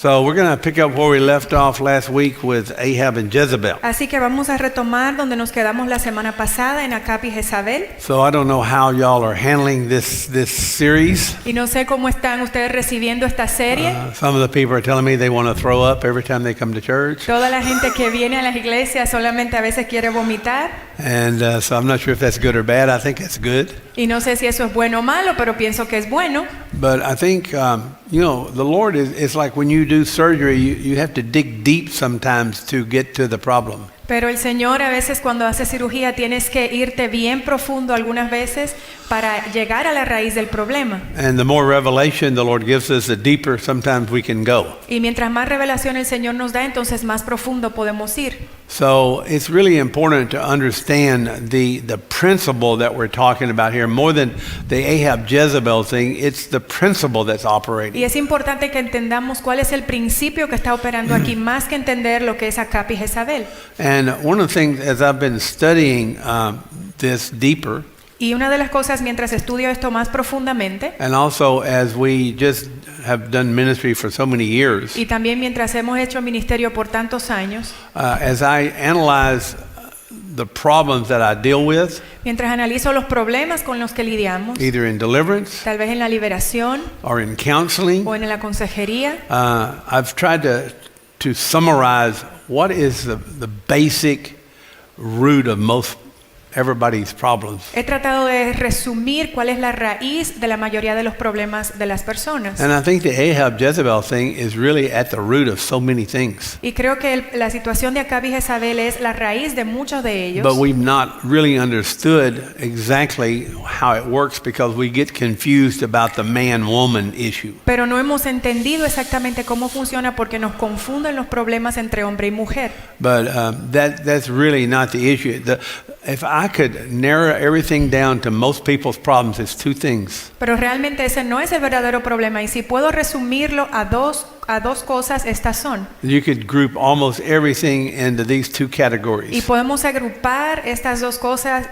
So we're going to pick up where we left off last week with Ahab and Jezebel. Así que vamos a retomar donde nos quedamos la semana pasada en Acab y Jezabel. So I don't know how y'all are handling this series. Y no sé cómo están ustedes recibiendo esta serie. Some of the people are telling me they want to throw up every time they come to church. Toda la gente que viene a las iglesias solamente a veces quiere vomitar. And so I'm not sure if that's good or bad. I think it's good. Y no sé si eso es bueno o malo, pero pienso que es bueno. But I think, the Lord is like when you do surgery, you have to dig deep sometimes to get to the problem. Pero el Señor a veces cuando hace cirugía tienes que irte bien profundo algunas veces para llegar a la raíz del problema. And the more revelation the Lord gives us, the deeper sometimes we can go. Y mientras más revelación el Señor nos da, entonces más profundo podemos ir. So it's really important to understand the principle that we're talking about here. More than the Ahab Jezebel thing, it's the principle that's operating. Y es importante que entendamos cuál es el principio que está operando aquí, más que entender lo que es Acab y Jezabel. And one of the things, as I've been studying this deeper, Y una de las cosas mientras estudio esto más profundamente, and also as we just have done ministry for so many years, y también mientras hemos hecho ministerio por tantos años, as I analyze the problems that I deal with, mientras analizo los problemas con los que lidiamos, either in deliverance tal vez en la liberación or in counseling, o en la consejería, I've tried to summarize what is the basic root of most everybody's problems. he tratado de resumir cuál es la raíz de la mayoría de los problemas de las personas. And I think the Ahab Jezebel thing is really at the root of so many things. Y creo que la situación de Acab y Jezabel es la raíz de muchos de ellos. But we've not really understood exactly how it works because we get confused about the man-woman issue. Pero no hemos entendido exactamente cómo funciona porque nos confunden los problemas entre hombre y mujer. But that's really not the issue. If I could narrow everything down to most people's problems, it's two things. Pero realmente ese no es el verdadero problema. Y si puedo resumirlo a dos cosas, estas son. You could group almost everything into these two Y categories. podemos agrupar estas dos cosas,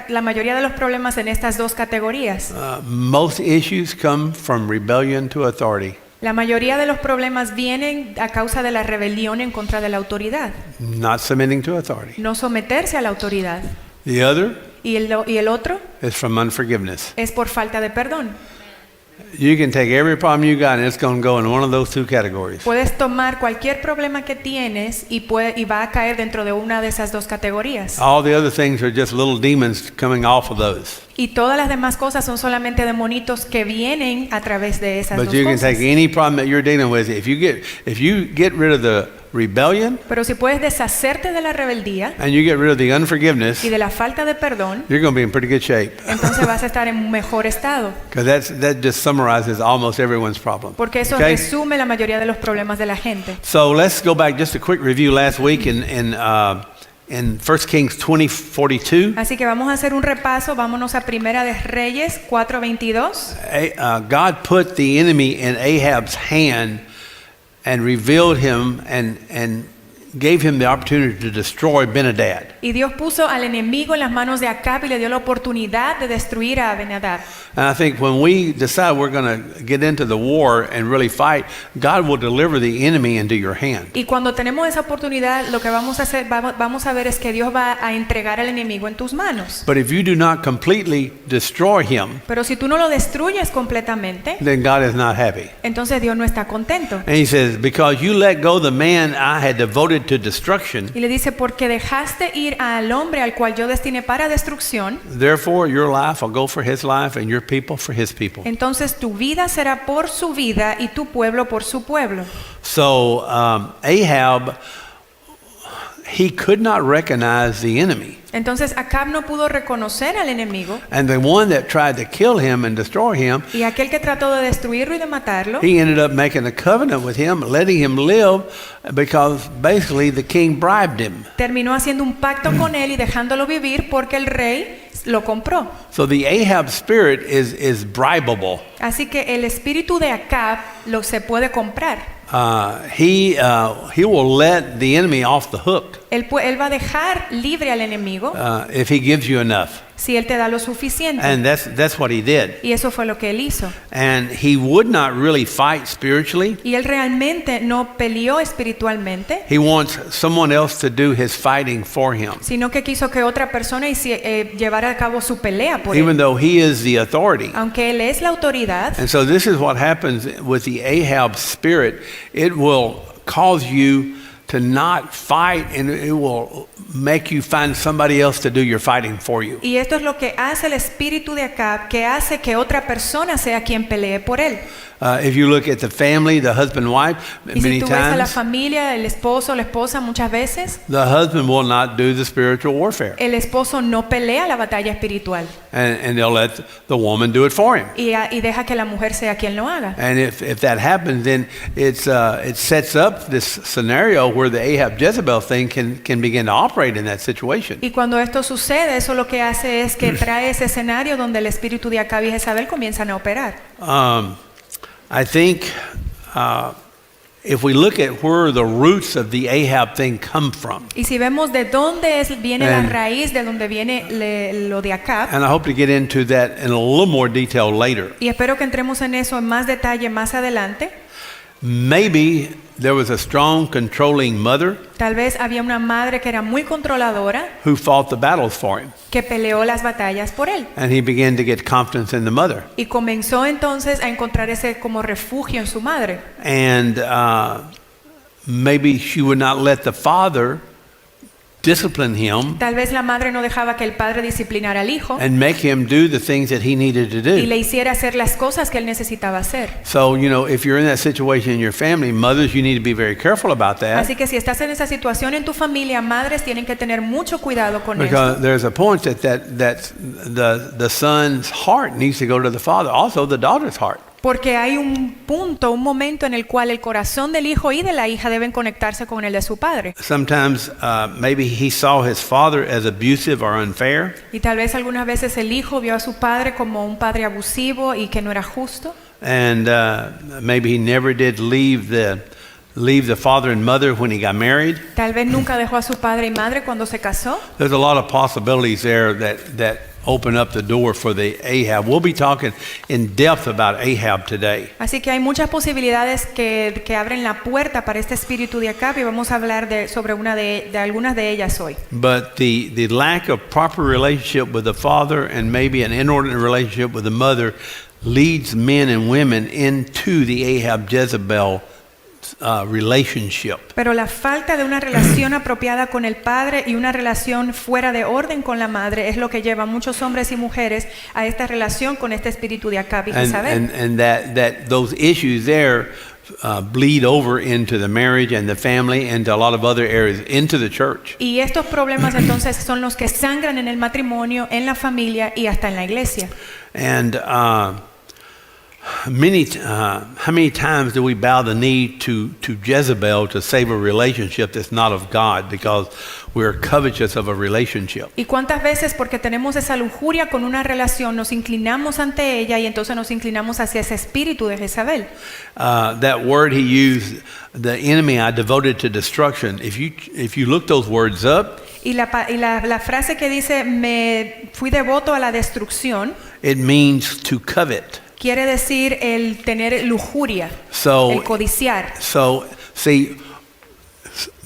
la mayoría de los problemas en estas dos categorías. Most issues come from rebellion to authority. La mayoría de los problemas vienen a causa de la rebelión en contra de la autoridad. Not submitting to authority. No someterse a la autoridad. The other Y el otro is from unforgiveness. es por falta de perdón. You can take every problem you got and it's going to go in one of those two categories. Puedes tomar cualquier problema que tienes y va a caer dentro de una de esas dos categorías. All the other things are just little demons coming off of those. Y todas las demás cosas son solamente demonitos que vienen a través de esas But dos you can cosas. take any problem that you're dealing with. If you get rid of the rebellion Pero si puedes deshacerte de la rebeldía and you get rid of the unforgiveness, y de la falta de perdón, you're going to be in pretty good shape. entonces vas a estar en un mejor estado. Because that just summarizes almost everyone's problem. Porque eso Okay? resume la mayoría de los problemas de la gente. So let's go back just a quick review last week in 1 Kings 20:42. Así que vamos a hacer un repaso. Vámonos a Primera de Reyes 4:22. God put the enemy in Ahab's hand and revealed him and gave him the opportunity to destroy Ben-Hadad. Y Dios puso al enemigo en las manos de Acab y le dio la oportunidad de destruir a Ben-Hadad. And I think when we decide we're going to get into the war and really fight, God will deliver the enemy into your hand. Y cuando tenemos esa oportunidad, lo que vamos a hacer, vamos a ver es que Dios va a entregar al enemigo en tus manos. But if you do not completely destroy him, Pero si tú no lo destruyes completamente, then God is not happy. entonces Dios no está contento. And he says, because you let go the man I had devoted to destruction, Y le dice, porque dejaste ir al hombre al cual yo destiné para destrucción, therefore your life will go for his life and your people for his people. entonces tu vida será por su vida y tu pueblo por su pueblo. So Ahab, he could not recognize the enemy. Entonces Acab no pudo reconocer al enemigo, And the one that tried to kill him and destroy him, y aquel que trató de destruirlo y de matarlo, he ended up making a covenant with him, letting him live because basically the king bribed him. terminó haciendo un pacto con él y dejándolo vivir porque el rey lo compró. So the Ahab spirit is bribable. Así que el espíritu de Acab se puede comprar. He will let the enemy off the hook Él va a dejar libre al enemigo if he gives you enough. si Él te da lo suficiente. And that's what he did. Y eso fue lo que Él hizo. And he would not really fight spiritually. Y Él realmente no peleó espiritualmente, He wants someone else to do his fighting for him. sino que quiso que otra persona llevara a cabo su pelea por Even Él, though he is the authority. aunque Él es la autoridad. And so this is what happens with the Ahab spirit. It will cause you to not fight, and it will make you find somebody else to do your fighting for you. Y esto es lo que hace el espíritu de Acab, que hace que otra persona sea quien pelee por él. If you look at the family, the husband, wife, Y many si tú ves a la times familia, el esposo, la esposa, muchas veces the husband will not do the spiritual warfare, el esposo no pelea la batalla espiritual and they'll let the woman do it for him. y deja que la mujer sea quien lo haga. And if that happens, then it sets up this scenario where the Ahab Jezebel thing can begin to operate in that situation. Y cuando esto sucede, eso lo que hace es que trae ese escenario donde el espíritu de Acab y Jezabel comienzan a operar. I think if we look at where the roots of the Ahab thing come from, Y si vemos de dónde viene la And- raíz, de dónde viene lo de Acab, and I hope to get into that in a little more detail later. y espero que entremos en eso en más detalle más adelante. Maybe there was a strong controlling mother Tal vez había una madre que era muy controladora, who fought the battles for him, que peleó las batallas por él. and he began to get confidence in the mother. Y comenzó entonces a encontrar ese como refugio en su madre. And maybe she would not let the father discipline him Tal vez la madre no dejaba que el padre disciplinara al hijo and make him do the things that he needed to y do. le hiciera hacer las cosas que él necesitaba hacer. So, if you're in that situation in your family, mothers, you need to be very careful about that, Así que si estás en esa situación en tu familia, madres tienen que tener mucho cuidado con because esto. there's a point that the son's heart needs to go to the father, also the daughter's heart. Porque hay un punto, un momento en el cual el corazón del hijo y de la hija deben conectarse con el de su padre. Sometimes maybe he saw his father as abusive or unfair, Y tal vez algunas veces el hijo vio a su padre como un padre abusivo y que no era justo. and maybe he never did leave the father and mother when he got married. Tal vez nunca dejó a su padre y madre cuando se casó. There's a lot of possibilities there that open up the door for the Ahab. We'll be talking in depth about Ahab today. Así que hay muchas posibilidades que abren la puerta para este espíritu de Acab y vamos a hablar sobre de algunas de ellas hoy. But the lack of proper relationship with the father and maybe an inordinate relationship with the mother leads men and women into the Ahab Jezebel relationship. Pero la falta de una relación apropiada con el padre y una relación fuera de orden con la madre es lo que lleva a muchos hombres y mujeres a esta relación con este espíritu de Acab y Jezabel. And that those issues there bleed over into the marriage and the family and to a lot of other areas, into the church. Y estos problemas entonces son los que sangran en el matrimonio, en la familia y hasta en la iglesia. And how many times do we bow the knee to Jezebel to save a relationship that's not of God because we're covetous of a relationship? ¿Y cuántas veces porque tenemos esa lujuria con una relación nos inclinamos ante ella y entonces nos inclinamos hacia ese espíritu de Jezabel? That word he used, the enemy I devoted to destruction. If you look those words up, Y la frase que dice me fui devoto a la destrucción it means to covet. quiere decir el tener lujuria, So el codiciar. see,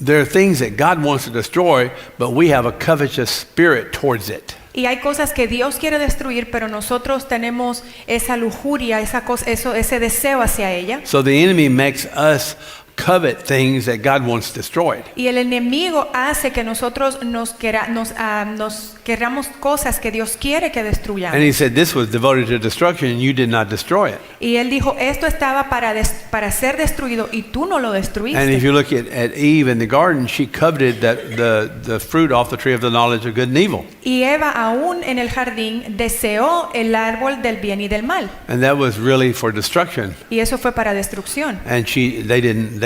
there are things that God wants to destroy, but we have a covetous spirit towards it. Y hay cosas que Dios quiere destruir, pero nosotros tenemos esa lujuria, ese deseo hacia ella. So the enemy makes us covet things that God wants destroyed. Y el enemigo hace que nosotros nos queramos cosas que Dios quiere que And destruyamos. he said this was devoted to destruction and you did not destroy it. Y él dijo, esto estaba para ser destruido y tú no lo And if destruiste. you look at Eve in the garden, she coveted the fruit off the tree of the knowledge of good and evil. Y Eva aún en el jardín deseó el árbol del bien y del mal. And that was really for destruction. Y eso fue para destrucción. And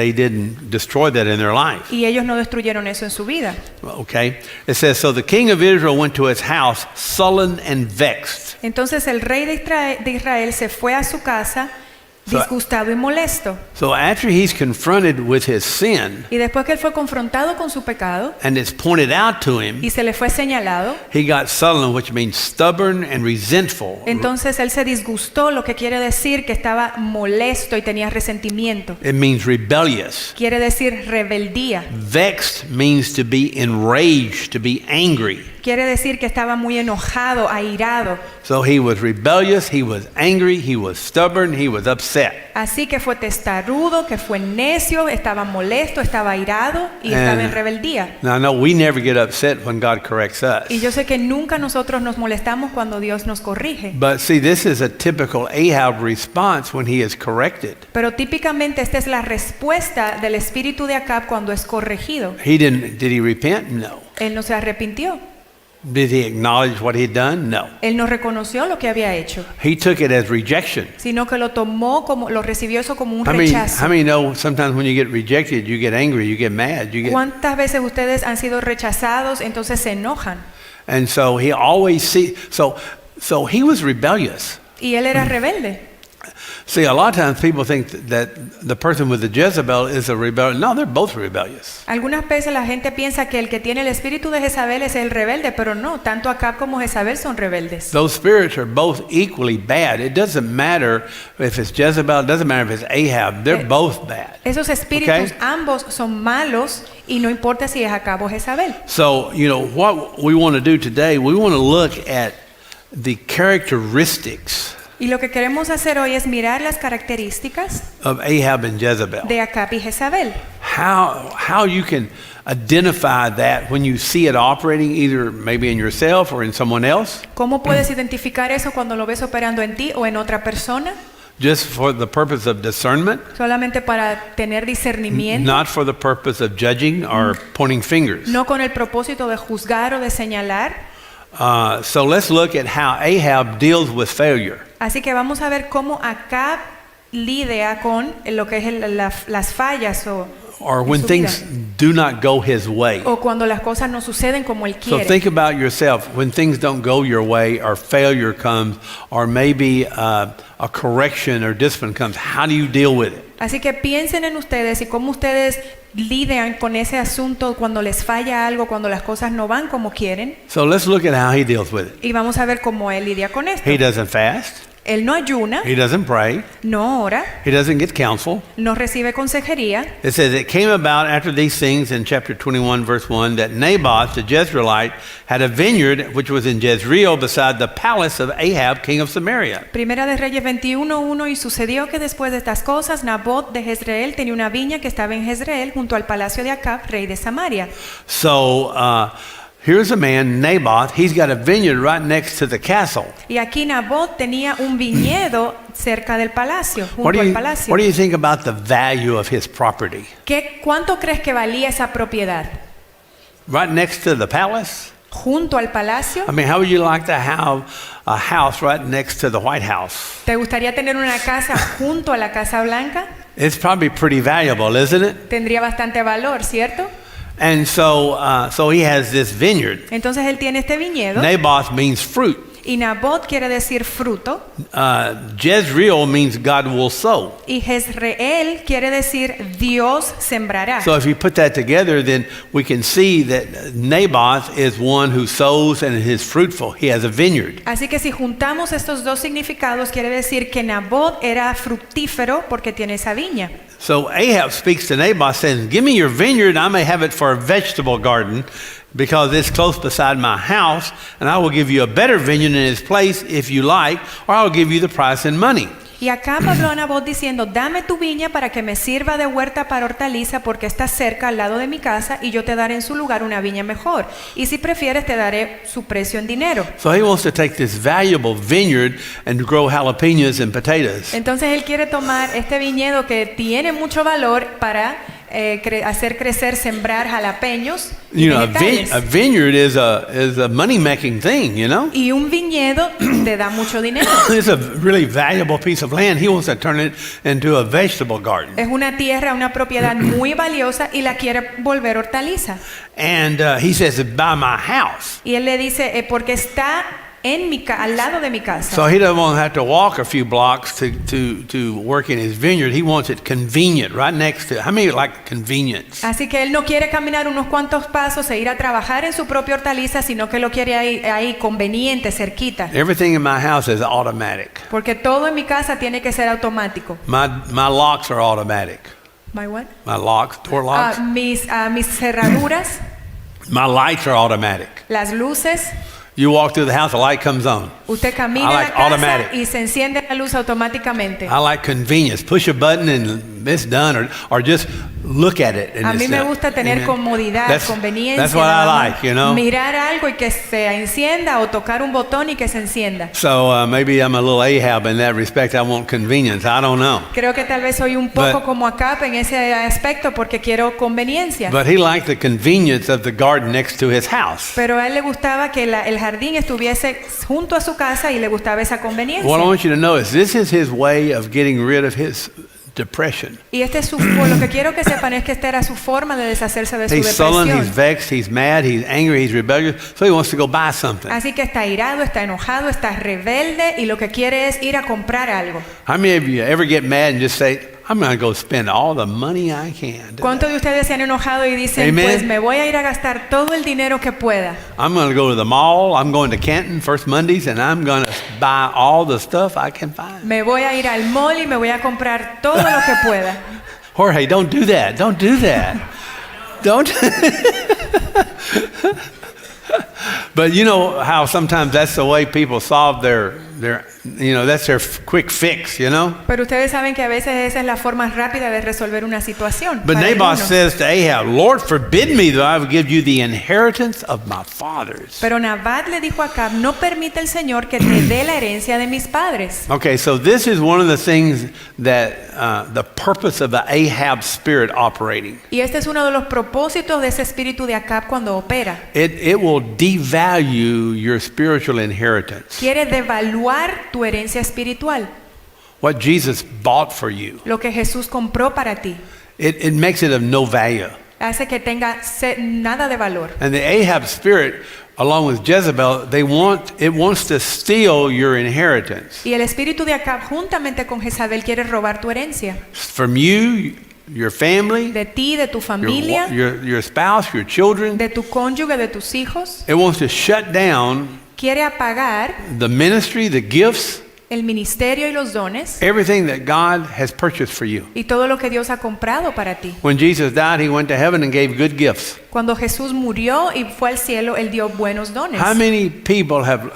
they didn't destroy that in their life. Y ellos no destruyeron eso en su vida. Okay? It says, so the king of Israel went to his house sullen and vexed. Entonces el rey de Israel se fue a su casa disgustado y molesto. So after he's confronted with his sin Y después que él fue confrontado con su pecado and it's pointed out to him, y se le fue señalado, he got sullen, which means stubborn and resentful. entonces él se disgustó, lo que quiere decir que estaba molesto y tenía resentimiento. It means rebellious. Quiere decir rebeldía. Vexed means to be enraged, to be angry. Quiere decir que estaba muy enojado, airado. So he was rebellious, he was angry, he was stubborn, he was upset. Así que fue testarudo, que fue necio, estaba molesto, estaba airado y estaba en rebeldía. Now, I know we never get upset when God corrects us. Y yo sé que nunca nosotros nos molestamos cuando Dios nos corrige. But see, this is a typical Ahab response when he is corrected. Pero típicamente esta es la respuesta del espíritu de Acab cuando es corregido. Did he repent? No. Él no se arrepintió. Did he acknowledge what he'd done? No. Él no reconoció lo que había hecho, He took it as rejection. sino que lo tomó como, lo recibió eso como un How rechazo. many know sometimes when you get rejected, you get angry, you get mad, ¿Cuántas veces ustedes han sido rechazados, entonces se enojan? and so he always so he was rebellious. Y él era rebelde. See, a lot of times people think that the person with the Jezebel is a rebel. No, they're both rebellious. Algunas veces la gente piensa que el que tiene el espíritu de Jezabel es el rebelde, pero no, tanto Acab como Jezabel son rebeldes. Those spirits are both equally bad. It doesn't matter if it's Jezebel, it doesn't matter if it's Ahab. They're both bad. Esos espíritus Okay. ambos son malos y no importa si es Acab o Jezabel. So, what we want to do today, we want to look at the characteristics Y lo que queremos hacer hoy es mirar las características of Ahab and Jezebel. de Acab y Jezabel. How you can identify that when you see it operating either maybe in yourself or in someone else, ¿Cómo puedes identificar eso cuando lo ves operando en ti o en otra persona? just for the purpose of discernment, Solamente para tener discernimiento, not for the purpose of judging or pointing fingers. no con el propósito de juzgar o de señalar. So let's look at how Ahab deals with failure. Así que vamos a ver cómo Acab lidia con lo que es las fallas Or en when su things vida. do not go his way. O cuando las cosas no suceden como él So quiere. think about yourself when things don't go your way or failure comes or maybe a correction or discipline comes. How do you deal with it? Así que piensen en ustedes y cómo ustedes lidian con ese asunto cuando les falla algo, cuando las cosas no van como quieren. So let's look at how he deals with it. Y vamos a ver cómo él lidia con esto. He doesn't fast. Él no ayuna, He doesn't pray. no ora, He doesn't get counsel. no recibe consejería. It says, it came about after these things in chapter 21, verse 1, that Naboth the Jezreelite had a vineyard which was in Jezreel beside the palace of Ahab, king of Samaria. Primera de Reyes 21:1 y sucedió que después de estas cosas Nabot de Jezreel tenía una viña que estaba en Jezreel junto al palacio de Acab, rey de Samaria. So here's a man, Naboth. He's got a vineyard right next to the castle. Y aquí Nabot tenía un viñedo cerca del palacio, What junto do al you, palacio. what do you think about the value of his property? ¿Cuánto crees que valía esa propiedad? Right next to the palace? Junto al palacio. I mean, how would you like to have a house right next to the White House? ¿Te gustaría tener una casa junto a la Casa Blanca? It's probably pretty valuable, isn't it? Tendría bastante valor, ¿cierto? And so he has this vineyard. Entonces él tiene este viñedo Naboth means fruit. y Nabot quiere decir fruto Jezreel means God will sow. y Jezreel quiere decir Dios sembrará. So if you put that together, then we can see that Naboth is one who sows and is fruitful. He has a vineyard. Así que si juntamos estos dos significados quiere decir que Nabot era fructífero porque tiene esa viña. So Ahab speaks to Naboth saying, give me your vineyard, I may have it for a vegetable garden because it's close beside my house, and I will give you a better vineyard in its place if you like, or I will give you the price in money. Y acá habló a Nabot diciendo, dame tu viña para que me sirva de huerta para hortaliza porque está cerca al lado de mi casa y yo te daré en su lugar una viña mejor. Y si prefieres te daré su precio en dinero. So he wants to take this valuable vineyard and grow jalapenos and potatoes. Entonces él quiere tomar este viñedo que tiene mucho valor para hacer crecer, sembrar jalapeños y You know, vegetales. a vineyard is a money-making thing, you know? Y un viñedo te da mucho dinero. It's a really valuable piece of land. He wants to turn it into a vegetable garden. Es una tierra, una propiedad muy valiosa y la quiere volver hortaliza. And he says, by my house. Y él le dice, porque está al lado de mi casa. So he doesn't want to have to walk a few blocks to work in his vineyard. He wants it convenient, right next to it. How many like convenience? Así que él no quiere caminar unos cuantos pasos e ir a trabajar en su propia hortaliza, sino que lo quiere ahí conveniente, cerquita. Everything in my house is automatic. Porque todo en mi casa tiene que ser automático. My locks are automatic. My what? My locks, door locks. Mis cerraduras, My lights are automatic. las luces. You walk through the house, the light comes on. Usted camina I en like la casa automatic. y se enciende la luz automáticamente. I like convenience. Push a button and it's done, or just look at it. And A mí it's me done. gusta tener Amen. comodidad, conveniencia. That's what I nada más. like, you know. Mirar algo y que se encienda o tocar un botón y que se encienda. So maybe I'm a little Ahab in that respect. I want convenience. I don't know. Creo que tal vez soy un poco But- como Acab en ese aspecto porque quiero conveniencia. But he liked the convenience of the garden next to his house. Pero a él le gustaba que el jardín estuviese junto a su casa y le gustaba esa conveniencia. What I want you to know is this is his way of getting rid of his depression. Y este es lo que quiero que sepan es que esta era su forma de deshacerse de su He's sullen, he's depresión. vexed, he's mad, he's angry, he's rebellious, so he wants to go buy something. Así que está irado, está enojado, está rebelde y lo que quiere es ir a comprar algo. How many of you ever get mad and just say, I'm going to go spend all the money I can. ¿Cuántos de ustedes se han enojado y dicen, Amen. pues me voy a ir a gastar todo el dinero que pueda? I'm going to go to the mall. I'm going to Canton first Mondays, and I'm going to buy all the stuff I can find. Me voy a ir al mall y me voy a comprar todo lo que pueda. Jorge, don't do that. Don't do that. Don't. But you know how sometimes that's the way people solve their that's their quick fix, you know? Pero ustedes saben que a veces esa es la forma rápida de resolver una situación. But para Naboth algunos. says to Ahab, Lord, forbid me that I will give you the inheritance of my fathers. Pero Nabat le dijo a Acab, no permite el Señor que te dé la herencia de mis padres. Okay, so this is one of the things that the purpose of the Ahab spirit operating. Y este es uno de los propósitos de ese espíritu de Acab cuando opera. It will devalue your spiritual inheritance. Quiere devaluar tu herencia espiritual, What Jesus bought for you. lo que Jesús compró para ti. It makes it of no value. Hace que tenga nada de valor. And the Ahab spirit, along with Jezebel, it wants to steal your inheritance. Y el espíritu de Acab juntamente con Jezabel quiere robar tu herencia. From you, your family, De ti, de tu familia, your spouse, your children. de tu cónyuge, de tus hijos. It wants to shut down Quiere apagar the ministry, the gifts, el ministerio y los dones everything that God has purchased for you. y todo lo que Dios ha comprado para ti. When Jesus died, he went to heaven and gave good gifts. Cuando Jesús murió y fue al cielo, Él dio buenos dones. How many people have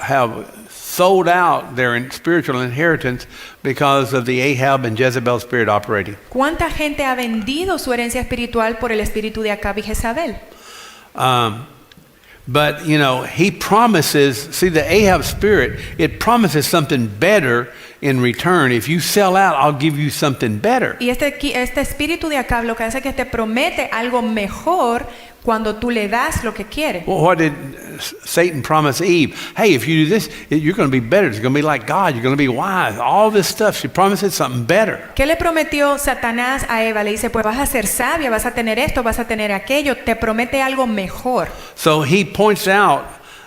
sold out their spiritual inheritance because of the Ahab and Jezebel spirit operating? ¿Cuánta gente ha vendido su herencia espiritual por el espíritu de Acab y Jezabel? But, he promises, see, the Ahab spirit, it promises something better in return. If you sell out, I'll give you something better. Y este espíritu de Acab lo que hace es que te promete algo mejor cuando tú le das lo que quiere. Well, what did Satan promise Eve? Hey, if you do this, you're going to be better. It's going to be like God. You're going to be wise. All this stuff. She promises something better. ¿Qué le prometió Satanás a Eva? Le dice, pues vas a ser sabia, vas a tener esto, vas a tener aquello. Te promete algo mejor. So he points out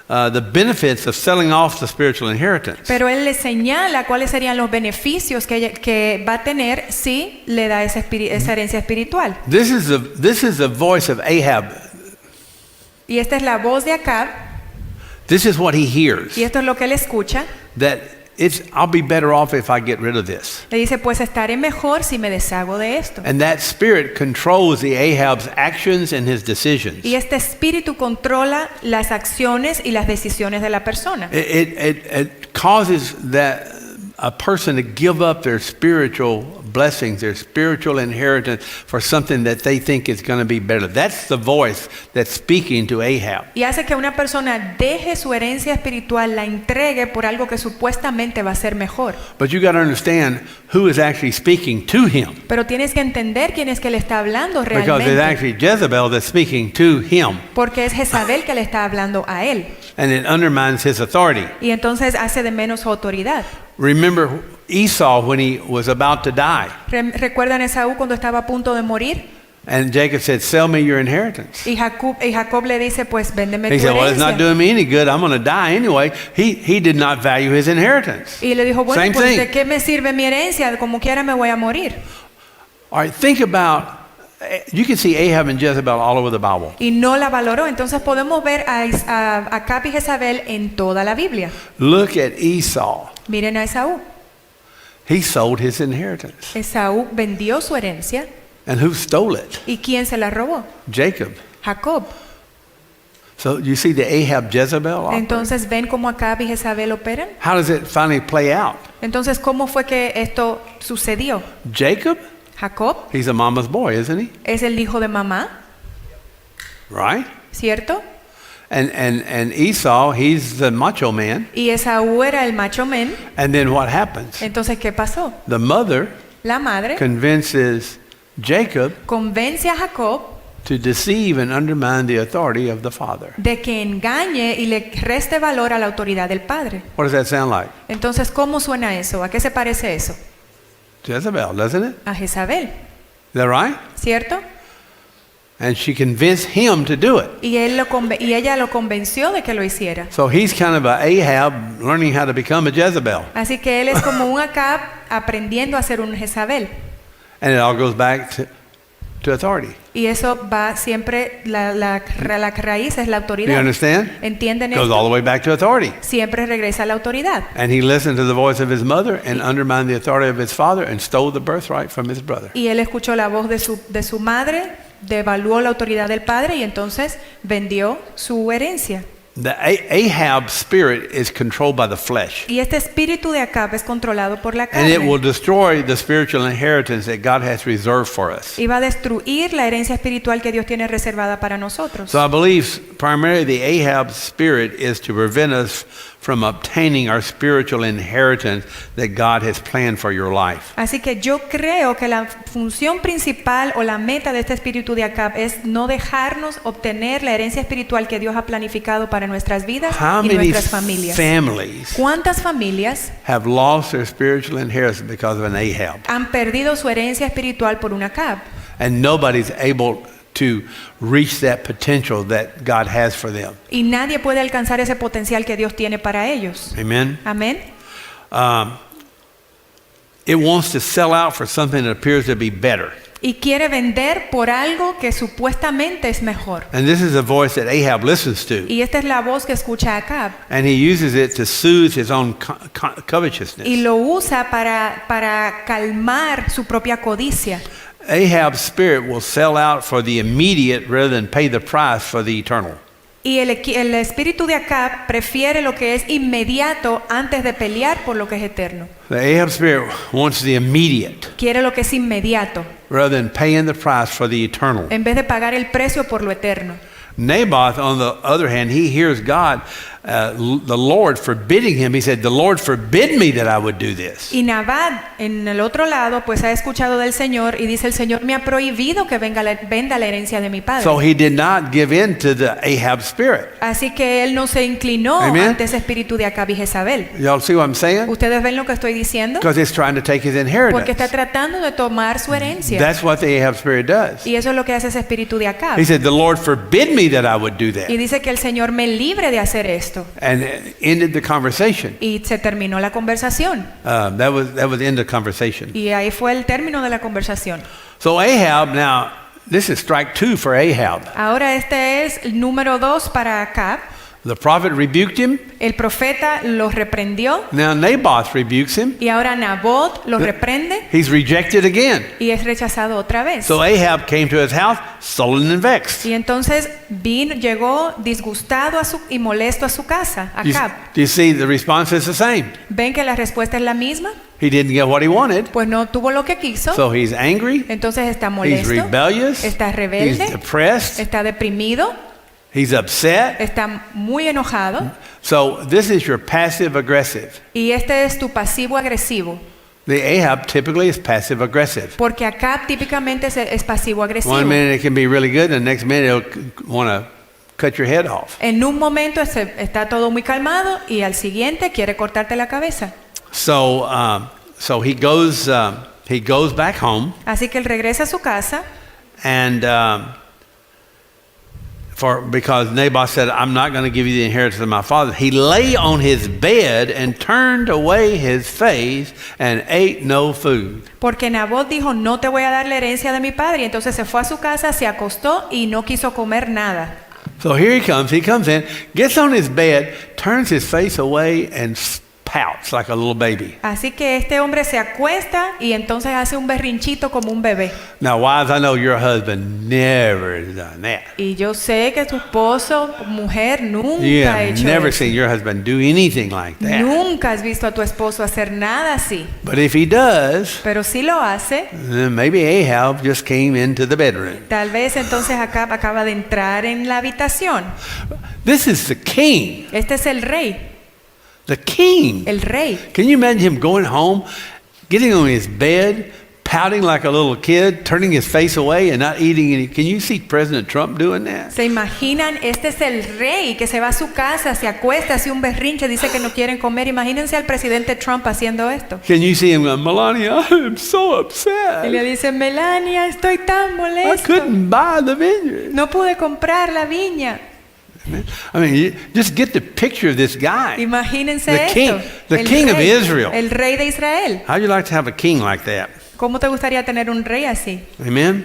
the benefits of selling off the spiritual inheritance. Pero él le señala cuáles serían los beneficios que va a tener si le da esa herencia espiritual. This is the voice of Ahab. Y esta es la voz de Acab, This is what he hears. y esto es lo que él escucha. That I'll be better off if I get rid of this. Le dice, pues estaré mejor si me deshago de esto. And that spirit controls the Ahab's actions and his decisions. Y este espíritu controla las acciones y las decisiones de la persona. It causes a person to give up their spiritual blessings, their spiritual inheritance for something that they think is going to be better. That's the voice that's speaking to Ahab. Y hace que una persona deje su herencia espiritual, la entregue por algo que supuestamente va a ser mejor. But you got to understand who is actually speaking to him. Pero tienes que entender quién es que le está hablando Because it's realmente. actually Jezebel that's speaking to him. Porque es Jezabel que le está hablando a él. And it undermines his authority. Y entonces hace de menos su autoridad. Remember Esau when he was about to die. ¿Recuerdan a Esaú cuando estaba a punto de morir? And Jacob said, "Sell me your inheritance." Y Jacob le dice, pues véndeme He tu said, "Well, it's not herencia. doing me any good. I'm going to die anyway." He did not value his inheritance. Y le dijo, bueno, Same pues thing. ¿de qué me sirve mi herencia? Como quiera me voy a morir. All right, think about. You can see Ahab and Jezebel all over the Bible. Y no la valoró. Entonces podemos ver a Acab y Jezabel en toda la Biblia. Look at Esau. Miren a Esaú. He sold his inheritance. Esaú vendió su herencia. And who stole it? ¿Y quién se la robó? Jacob. Jacob. So you see the Ahab Jezebel operate? Entonces ven cómo Acab y Jezabel operan. How does it finally play out? Entonces, ¿cómo fue que esto sucedió? Jacob, Jacob he's a mama's boy, isn't he? es el hijo de mamá, Right? ¿cierto? And Esau, he's the macho man. Y Esaú era el macho men. And then what happens? Entonces, ¿qué pasó? The mother La madre convinces Jacob convence a Jacob to deceive and undermine the authority of the father. de que engañe y le reste valor a la autoridad del padre. What does that sound like? Entonces, ¿cómo suena eso? ¿A qué se parece eso? Jezebel, doesn't it? A Jezabel, Is that right? ¿cierto? And she convinced him to do it. Y ella lo convenció de que lo hiciera. So he's kind of a Ahab learning how to become a Jezebel. Así que él es como un Acab aprendiendo a ser un Jezabel. And it all goes back to authority. Y eso va siempre, la raíz es la Do you autoridad. understand? ¿Entienden Goes all esto? the way back to authority. Siempre regresa a la autoridad. And he listened to the voice of his mother and undermined the authority of his father and stole the birthright from his brother. Y él escuchó la voz de su madre, devaluó la autoridad del padre y entonces vendió su herencia. The Ahab spirit is controlled by the flesh. Y este espíritu de Acab es controlado por la And it will carne. destroy the spiritual inheritance that God has reserved for us. Y va a destruir la herencia espiritual que Dios tiene reservada para nosotros. So I believe primarily the Ahab spirit is to prevent us from obtaining our spiritual inheritance that God has planned for your life. Así que yo creo que la función principal o la meta de este espíritu de Acab es no dejarnos obtener la herencia espiritual que Dios ha planificado para nuestras vidas How y many nuestras familias. families ¿Cuántas familias have lost their spiritual inheritance because of an Ahab? han perdido su herencia espiritual por un Acab? And nobody's able to reach that potential that God has for them. Y nadie puede alcanzar ese potencial que Dios tiene para ellos. Amen? Amén. It wants to sell out for something that appears to be better. Y quiere vender por algo que supuestamente es mejor. And this is a voice that Ahab listens to. Y esta es la voz que escucha Acab. And he uses it to soothe his own covetousness. Y lo usa para calmar su propia codicia. Ahab's spirit will sell out for the immediate rather than pay the price for the eternal. Y el espíritu de Acab prefiere lo que es inmediato antes de pelear por lo que es eterno. The Ahab spirit wants the immediate Quiere lo que es inmediato rather than paying the price for the eternal. en vez de pagar el precio por lo eterno. Naboth, on the other hand, he hears God, the Lord forbidding him. He said, "The Lord forbid me that I would do this." Y Nabad, en el otro lado, pues ha escuchado del Señor y dice, el Señor me ha prohibido que venda la herencia de mi padre. So he did not give in to the Ahab spirit. Así que él no se inclinó Amen. ante ese espíritu de Acab y Jezabel. Y'all see what I'm saying? ¿Ustedes ven lo que estoy diciendo? Because it's trying to take his Porque inheritance. está tratando de tomar su herencia. That's what the Ahab spirit does. Y eso es lo que hace ese espíritu de Acab. He said, "The Lord forbid me that I would do that." Y dice que el Señor me libre de hacer esto. And ended the conversation. Y se terminó la conversación. That was the end of the conversation. Y ahí fue el término de la conversación. So Ahab, now this is strike 2 for Ahab. Ahora este es el número 2 para Acab. The prophet rebuked him. El profeta lo reprendió. Now Naboth rebukes him. Y ahora Nabot lo reprende He's rejected again. y es rechazado otra vez. So Ahab came to his house, sullen and vexed. Y entonces llegó disgustado y molesto a su casa, Do Acab. you see the response is the same? ¿Ven que la respuesta es la misma? He didn't get what he wanted. Pues no tuvo lo que quiso. So he's angry. Entonces está He's molesto, rebellious. está He's rebelde, depressed. está deprimido, He's upset. está muy enojado. So this is your passive aggressive. Y este es tu pasivo agresivo. The Ahab typically is passive aggressive. Porque Acab típicamente es pasivo agresivo. One minute it can be really good, and the next minute it'll want to cut your head off. En un momento está todo muy calmado y al siguiente quiere cortarte la cabeza. So he goes back home, Así que él regresa a su casa And because Naboth said, I'm not going to give you the inheritance of my father, he lay on his bed and turned away his face and ate no food. Porque Nabot dijo, no te voy a dar la herencia de mi padre. Y entonces se fue a su casa, se acostó y no quiso comer nada. So here he comes in, gets on his bed, turns his face away and pouts like a little baby. Así que este hombre se acuesta y entonces hace un berrinchito como un bebé. Now, wives, I know your husband never has done that. Y yo sé que tu esposo, mujer, nunca You ha have hecho never eso. seen your husband do anything like that. Nunca has visto a tu esposo hacer nada así. But if he does, Pero si lo hace, then maybe Ahab just came into the bedroom. tal vez entonces acaba de entrar en la habitación. This is the king. Este es el rey, The king. el rey. Can you imagine him going home, getting on his bed, pouting like a little kid, turning his face away and not eating any? Can you see President Trump doing that? ¿Se imaginan? Este es el rey que se va a su casa, se acuesta, hace un berrinche, dice que no quieren comer. Imagínense al presidente Trump haciendo esto. Can you see him going, Melania, I'm so Y upset. le dice, Melania, estoy tan I molesto. couldn't buy the vineyard. No pude comprar la viña. I mean, you just get the picture of this guy. Imagínense The esto. king- the El king of rey, Israel. El rey de Israel. How'd you like to have a king like that? ¿Cómo te gustaría tener un rey así? Amen?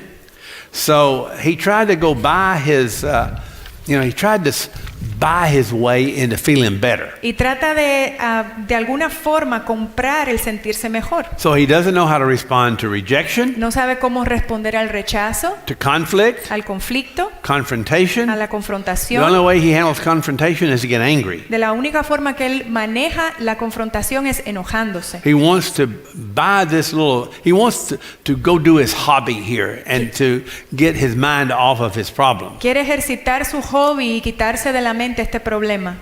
So he tried to go buy his, he tried to buy his way into feeling better. Y trata de alguna forma comprar el sentirse mejor. So he doesn't know how to respond to rejection, No sabe cómo responder al rechazo, to conflict, al conflicto, confrontation. a la The only confrontación. way he handles confrontation is to get angry. De la única forma que él maneja la confrontación es enojándose. He wants to buy this little, he wants to go do his hobby here and to get his mind off of his problem. Quiere ejercitar su hobby y quitarse de la mente este problema.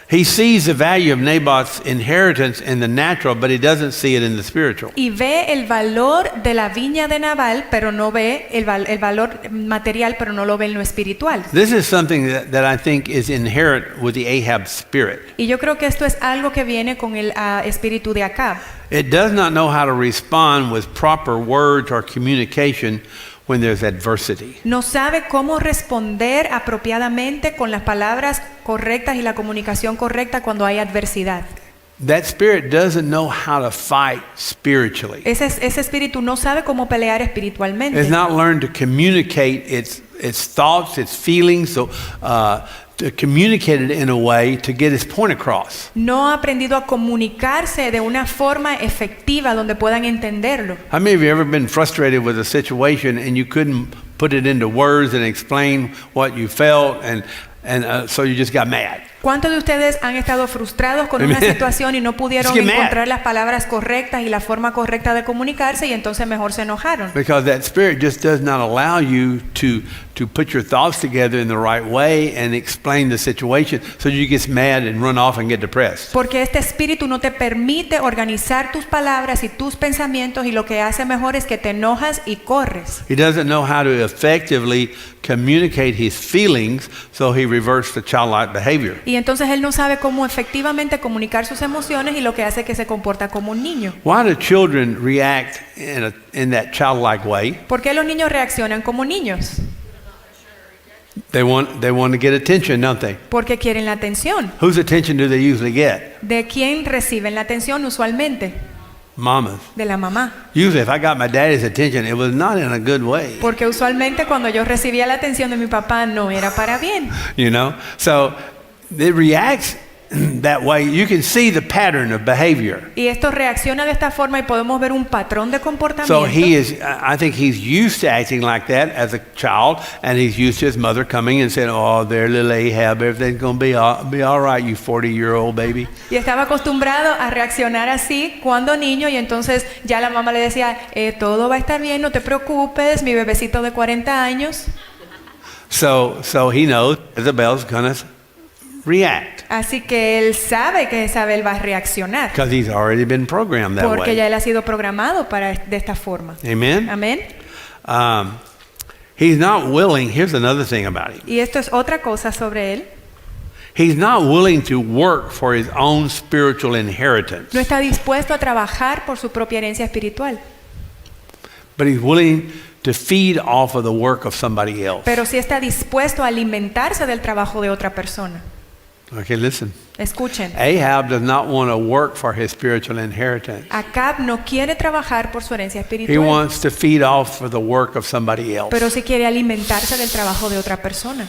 He sees the value of Naboth's inheritance in the natural, but he doesn't see it in the spiritual. Y ve el valor de la viña de Nabal, pero no ve el valor material, pero no lo ve en lo espiritual. This is something that I think is inherent with the Ahab spirit. Y yo creo que esto es algo que viene con el espíritu de Acab. It does not know how to respond with proper words or communication when there's adversity. No sabe cómo responder apropiadamente con las palabras correctas y la comunicación correcta cuando hay adversidad. That spirit doesn't know how to fight spiritually. Ese espíritu no sabe cómo pelear espiritualmente. It's not learned to communicate its thoughts, its feelings, so to communicate it in a way to get his point across. No ha aprendido a comunicarse de una forma efectiva donde puedan entenderlo. How many of you ever been frustrated with a situation and you couldn't put it into words and explain what you felt, and so you just got mad? ¿Cuántos de ustedes han estado frustrados con una Amen. situación y no pudieron Just get mad. encontrar las palabras correctas y la forma correcta de comunicarse y entonces mejor se enojaron? Because that spirit just does not allow you to put your thoughts together in the right way and explain the situation, so you get mad and run off and get depressed. Porque este espíritu no te permite organizar tus palabras y tus pensamientos y lo que hace mejor es que te enojas y corres. He doesn't know how to effectively communicate his feelings, so he reverts the childlike behavior. Y entonces él no sabe cómo efectivamente comunicar sus emociones y lo que hace es que se comporta como un niño. Why do children react in that childlike way? ¿Por qué los niños reaccionan como niños? They want to get attention, don't they? Porque quieren la atención. Whose attention do they usually get? ¿De quién reciben la atención usualmente? Mama's. De la mamá. Usually, if I got my daddy's attention, it was not in a good way. Porque usualmente cuando yo recibía la atención de mi papá no era para bien. You know, so it reacts that way. You can see the pattern of behavior. Y esto reacciona de esta forma y podemos ver un patrón de So comportamiento. I think he's used to acting like that as a child, and he's used to his mother coming and saying, "Oh, there, little Ahab, everything's gonna be all right, you 40-year-old baby." Y estaba acostumbrado a reaccionar así cuando niño y entonces ya la mamá le decía, todo va a estar bien, no te preocupes, mi bebecito de 40 años. So he knows Isabel's gonna react Así que él sabe que Isabel va a reaccionar because he's already been programmed that porque ya way. él ha sido programado de esta forma. Amen. Amén. He's not willing. Here's another thing about him. Y esto es otra cosa sobre él. He's not willing to work for his own spiritual inheritance, No está dispuesto a trabajar por su propia herencia espiritual, but he's willing to feed off of the work of somebody else. pero sí está dispuesto a alimentarse del trabajo de otra persona. Okay, listen. Escuchen, Ahab does not want to work for his spiritual inheritance. Acab no quiere trabajar por su herencia He espiritual, wants to feed off for the work of somebody else. pero sí quiere alimentarse del trabajo de otra persona.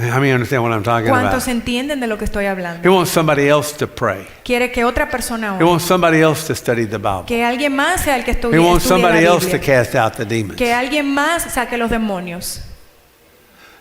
How many understand what I'm talking ¿Cuántos about? entienden de lo que estoy He hablando? wants somebody else to pray. Quiere que otra persona He ore, wants somebody else to study the Bible. que alguien más sea el que He estudie, wants estudie somebody la else to Biblia, cast out the demons. que alguien más saque los demonios.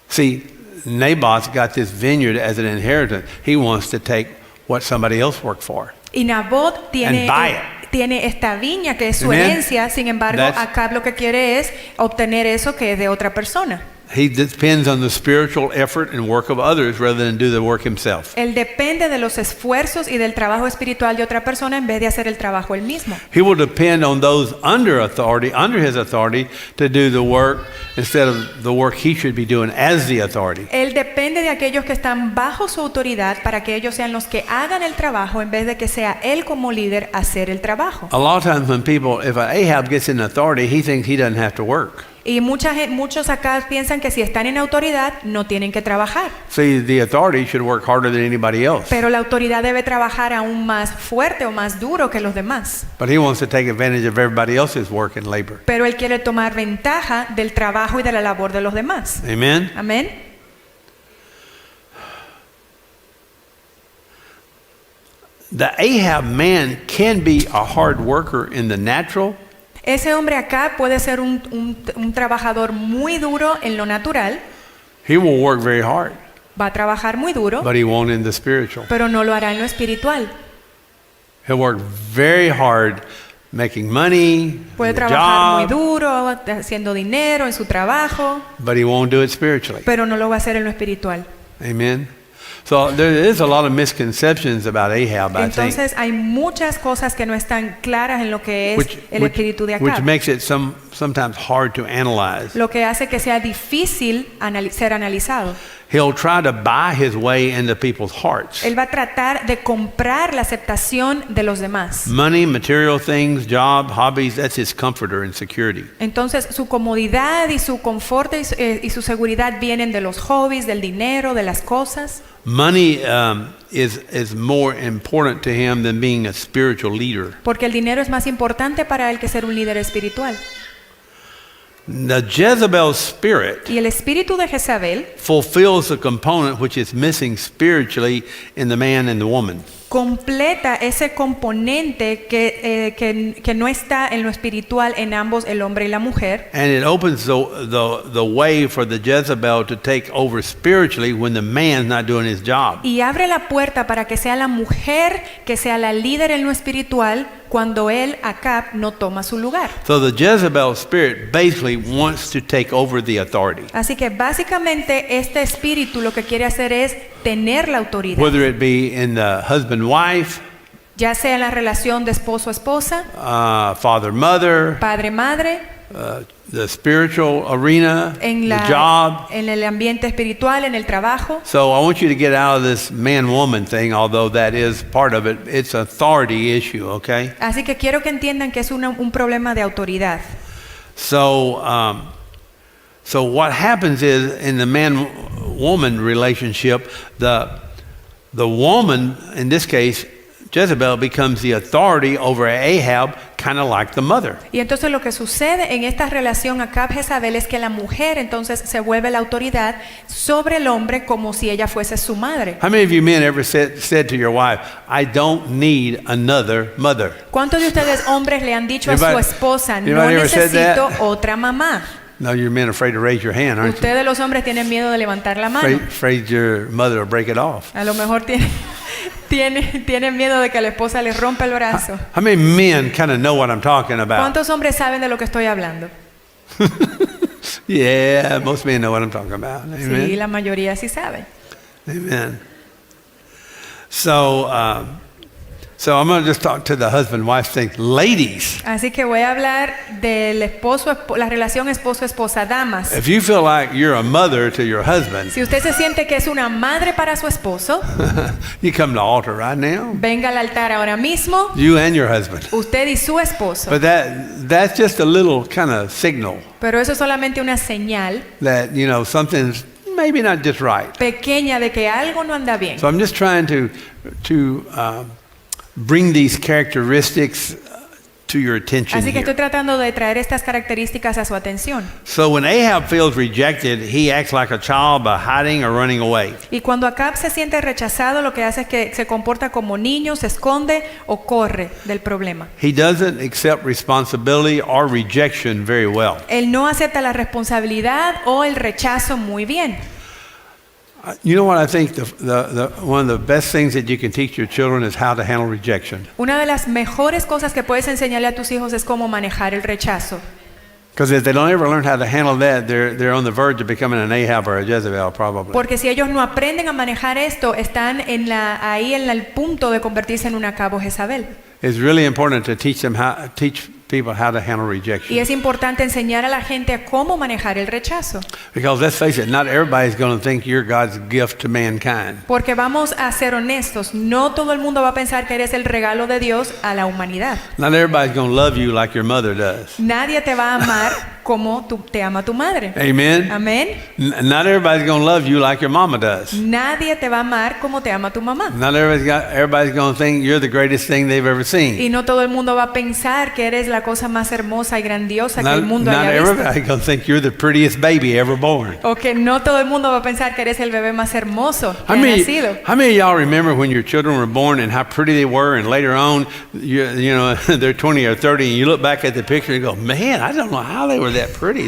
See, Naboth's got this vineyard as an inheritance. He wants to take what somebody else worked for. Y Nabot tiene, And buy it. tiene esta viña que es su Amen. herencia, sin embargo, That's- Acab lo que quiere es obtener eso que es de otra persona. He depends on the spiritual effort and work of others rather than do the work himself. Él depende de los esfuerzos y del trabajo espiritual de otra persona en vez de hacer el trabajo él mismo. He will depend on those under his authority, to do the work instead of the work he should be doing as the authority. Él depende de aquellos que están bajo su autoridad para que ellos sean los que hagan el trabajo en vez de que sea él como líder hacer el trabajo. A lot of times when people, if Ahab gets in authority, he thinks he doesn't have to work. Y muchos acá piensan que si están en autoridad no tienen que trabajar. See, the authority should work harder than anybody else. Pero la autoridad debe trabajar aún más fuerte o más duro que los demás. But he wants to take advantage of everybody else's work and labor. Pero él quiere tomar ventaja del trabajo y de la labor de los demás. Amen? Amén. The Ahab man can be a hard worker in the natural, Ese hombre acá puede ser un trabajador muy duro en lo natural, he will work very hard, va a trabajar muy duro, but he won't in the spiritual. pero no lo hará en lo espiritual. He'll work very hard making money, Puede in the trabajar muy job, duro, haciendo dinero en su trabajo, but he won't do it spiritually. pero no lo va a hacer en lo espiritual. Amen? So there is a lot of misconceptions about Ahab, I think, Entonces hay muchas cosas que no están claras en lo que es el espíritu de which Acab, makes it sometimes hard to analyze. lo que hace que sea difícil ser analizado. He'll try to buy his way into people's hearts. Él va a tratar de comprar la aceptación de los demás. Money, material things, job, hobbies, that's his comforter and security. Entonces su comodidad y su confort y su seguridad vienen de los hobbies, del dinero, de las cosas. Money is more important to him than being a spiritual leader. Porque el dinero es más importante para él que ser un líder espiritual. The Jezebel spirit Y el espíritu de Jezabel fulfills the component which is missing spiritually in the man and the woman. completa ese componente que no está en lo espiritual en ambos, el hombre y la mujer. And it opens the way for the Jezebel to take over spiritually when the man's not doing his job. Y abre la puerta para que sea la mujer que sea la líder en lo espiritual cuando él, Acab, no toma su lugar. So the Jezebel spirit basically wants to take over the authority. Así que básicamente este espíritu lo que quiere hacer es tener la autoridad, Whether it be in the husband-wife, ya sea en la relación de esposo-esposa, father-mother, padre-madre, the spiritual arena, en, the job. en el ambiente espiritual, en el trabajo. So I want you to get out of this man-woman thing, although that is part of it. It's an authority issue, okay? Así que quiero que entiendan que es un problema de autoridad. So, so what happens is in the man-woman relationship, the woman, in this case, Jezebel, becomes the authority over Ahab, kind of like the mother. Y entonces lo que sucede en esta relación Acab-Jezabel es que la mujer entonces se vuelve la autoridad sobre el hombre como si ella fuese su madre. How many of you men ever said to your wife, I don't need another mother? ¿Cuántos de ustedes hombres le han dicho a su Anybody- esposa, no anybody ever said necesito that? otra mamá? No, you're men afraid to raise your hand, aren't you? Ustedes los hombres tienen miedo de levantar la mano. Afraid your mother will break it off. A lo mejor tienen miedo de que la esposa les rompa el brazo. How many men kind of know what I'm talking about? ¿Cuántos hombres saben de lo que estoy hablando? Yeah, most men know what I'm talking about. Amen. Sí, la mayoría sí sabe. Amen. So, So I'm going to just talk to the husband-wife thing. Ladies, Así que voy a hablar del la relación esposo-esposa, damas. if you feel like you're a mother to your husband, Si usted se siente que es una madre para su esposo, you come to the altar right now. venga al altar ahora mismo, You and your husband. usted y su esposo. But that's just a little kind of signal Pero eso es solamente una señal that, something's maybe not just right. pequeña de que algo no anda bien. So I'm just trying to bring these characteristics to your attention Así que estoy here. tratando de traer estas características a su atención. So when Ahab feels rejected, he acts like a child by hiding or running away. Y cuando Acab se siente rechazado, lo que hace es que se comporta como niño, se esconde o corre del problema. He doesn't accept responsibility or rejection very well. Él no acepta la responsabilidad o el rechazo muy bien. You know what I think one of the best things that you can teach your children is how to handle rejection. Una de las mejores cosas que puedes enseñarle a tus hijos es cómo manejar el rechazo. Because if they don't ever learn how to handle that, they're on the verge of becoming an Ahab or a Jezebel probably. Porque si ellos no aprenden a manejar esto, están ahí en el punto de convertirse en una Acab o Jezabel. It's really important to teach people how to handle Y rejection. es importante enseñar a la gente a cómo manejar el rechazo. Because let's face it, not everybody's going to think you're God's gift to mankind. Porque vamos a ser honestos, no todo el mundo va a pensar que eres el regalo de Dios a la humanidad. Not everybody's going to love you like your mother does. Nadie te va a amar como te ama tu madre. Amen? Amén. Not everybody's going to love you like your mama does. Nadie te va a amar como te ama tu mamá. Not everybody's going to think you're the greatest thing they've ever seen. Y no todo el mundo va a pensar que eres la cosa más hermosa y grandiosa que el mundo Not haya visto. everybody's going to think you're the prettiest baby ever born. O que no todo el mundo va a pensar que eres el bebé más hermoso que ha nacido. How many of y'all remember when your children were born and how pretty they were, and later on, you know, they're 20 or 30, and you look back at the picture and go, man, I don't know how they were that pretty.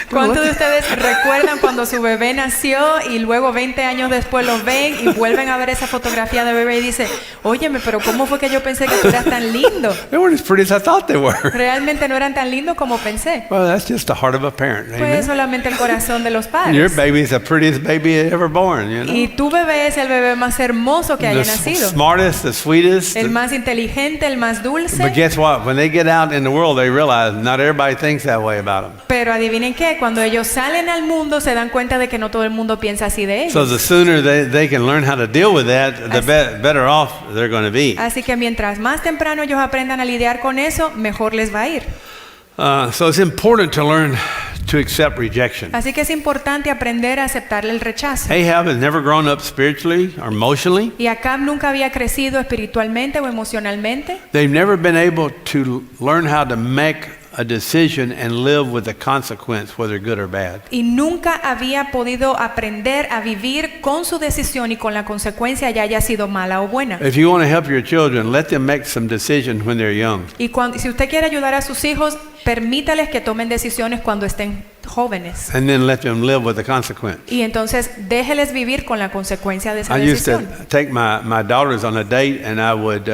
¿Cuántos de ustedes recuerdan cuando su bebé nació y luego 20 años después lo ven y vuelven a ver esa fotografía de bebé y dicen, óyeme, pero ¿cómo fue que yo pensé que tú eras tan lindo? They weren't as pretty as I thought they were. Realmente no eran tan lindos como pensé. Well, that's just the heart of a parent. Pues Amen? solamente el corazón de los Your padres. baby is the prettiest baby ever born, you know? Y tu bebé es el bebé más hermoso que haya The nacido. smartest, the sweetest. El más inteligente, el más But dulce. guess what? When they get out in the world, they realize not everybody thinks that way about them. Pero adivinen qué, cuando ellos salen al mundo se dan cuenta de que no todo el mundo piensa así de So ellos. the sooner they can learn how to deal with that, the better off they're going to be. Así que mientras más temprano ellos aprendan a lidiar con eso, mejor les va a ir. So it's important to learn to accept rejection. Así que es importante aprender a aceptar el rechazo. Ahab has never grown up spiritually or emotionally. Y Acab nunca había crecido espiritualmente o emocionalmente. They've never been able to learn how to make a decision and live with the consequence, whether good or bad. Y nunca había podido aprender a vivir con su decisión y con la consecuencia, ya haya sido mala o buena. If you want to help your children, let them make some decisions when they're young. Y si usted quiere ayudar a sus hijos, permítales que tomen decisiones cuando estén jóvenes. And then let them live with the consequence. Y entonces déjeles vivir con la consecuencia de esa I used to decisión. take my daughters on a date, and I would.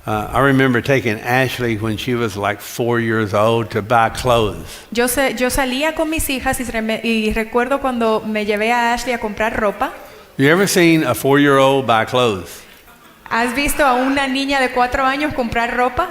I remember taking Ashley when she was like 4 years old to buy clothes. Yo salía con mis hijas y recuerdo cuando me llevé a Ashley a comprar ropa. You ever seen a 4-year-old buy clothes? ¿Has visto a una niña de 4 años comprar ropa?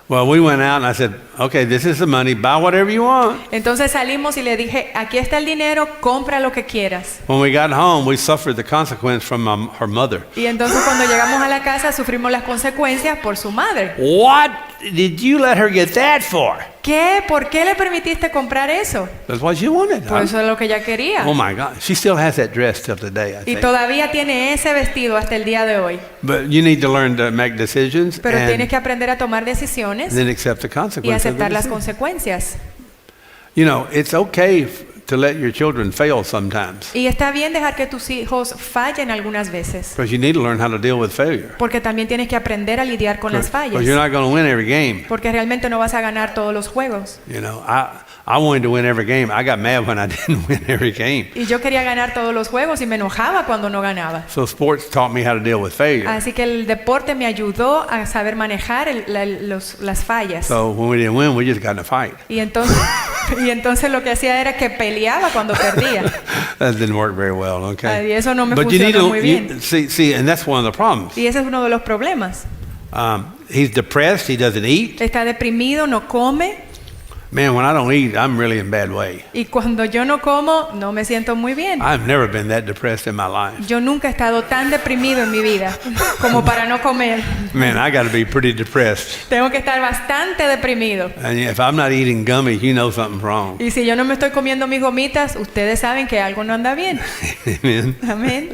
Well, we went out and I said, okay, this is the money, buy whatever you want. Entonces salimos y le dije, aquí está el dinero, compra lo que quieras. When we got home, we suffered the consequence from her mother. Y entonces cuando llegamos a la casa sufrimos las consecuencias por su madre. What did you let her get that for? ¿Qué? ¿Por qué le permitiste comprar eso? That's what she wanted. Pues eso es lo que ella quería. Oh my God, she still has that dress till today, I Y think. todavía tiene ese vestido hasta el día de hoy. But you need to learn to make decisions Pero tienes and que aprender a tomar decisiones then accept the y consequences. of the aceptar las decision. consecuencias. You know, it's okay to let your children fail sometimes, Y está bien dejar que tus hijos fallen algunas veces, because you need to learn how to deal with failure. porque también tienes que aprender a lidiar con las Because fallas, you're not going to win every game. porque realmente no vas a ganar todos los juegos. You know, I wanted to win every game. I got mad when I didn't win every game. Y yo quería ganar todos los juegos y me enojaba cuando no ganaba. So sports taught me how to deal with failure. Así que el deporte me ayudó a saber manejar las fallas. So when we didn't win, we just got in a fight. Y entonces lo que hacía era que peleaba cuando perdía. That didn't work very well, okay? Y eso no me But you need funcionó to muy bien. see, and that's one of the problems. Y ese es uno de los problemas. He's depressed. He doesn't eat. Está deprimido, no come. Man, when I don't eat, I'm really in bad way. Y cuando yo no como, no me siento muy bien. I've never been that depressed in my life. Yo nunca he estado tan deprimido en mi vida como para no comer. Man, I got to be pretty depressed. Tengo que estar bastante deprimido. And if I'm not eating gummies, you know something's wrong. Y si yo no me estoy comiendo mis gomitas, ustedes saben que algo no anda bien. Amen. Amén.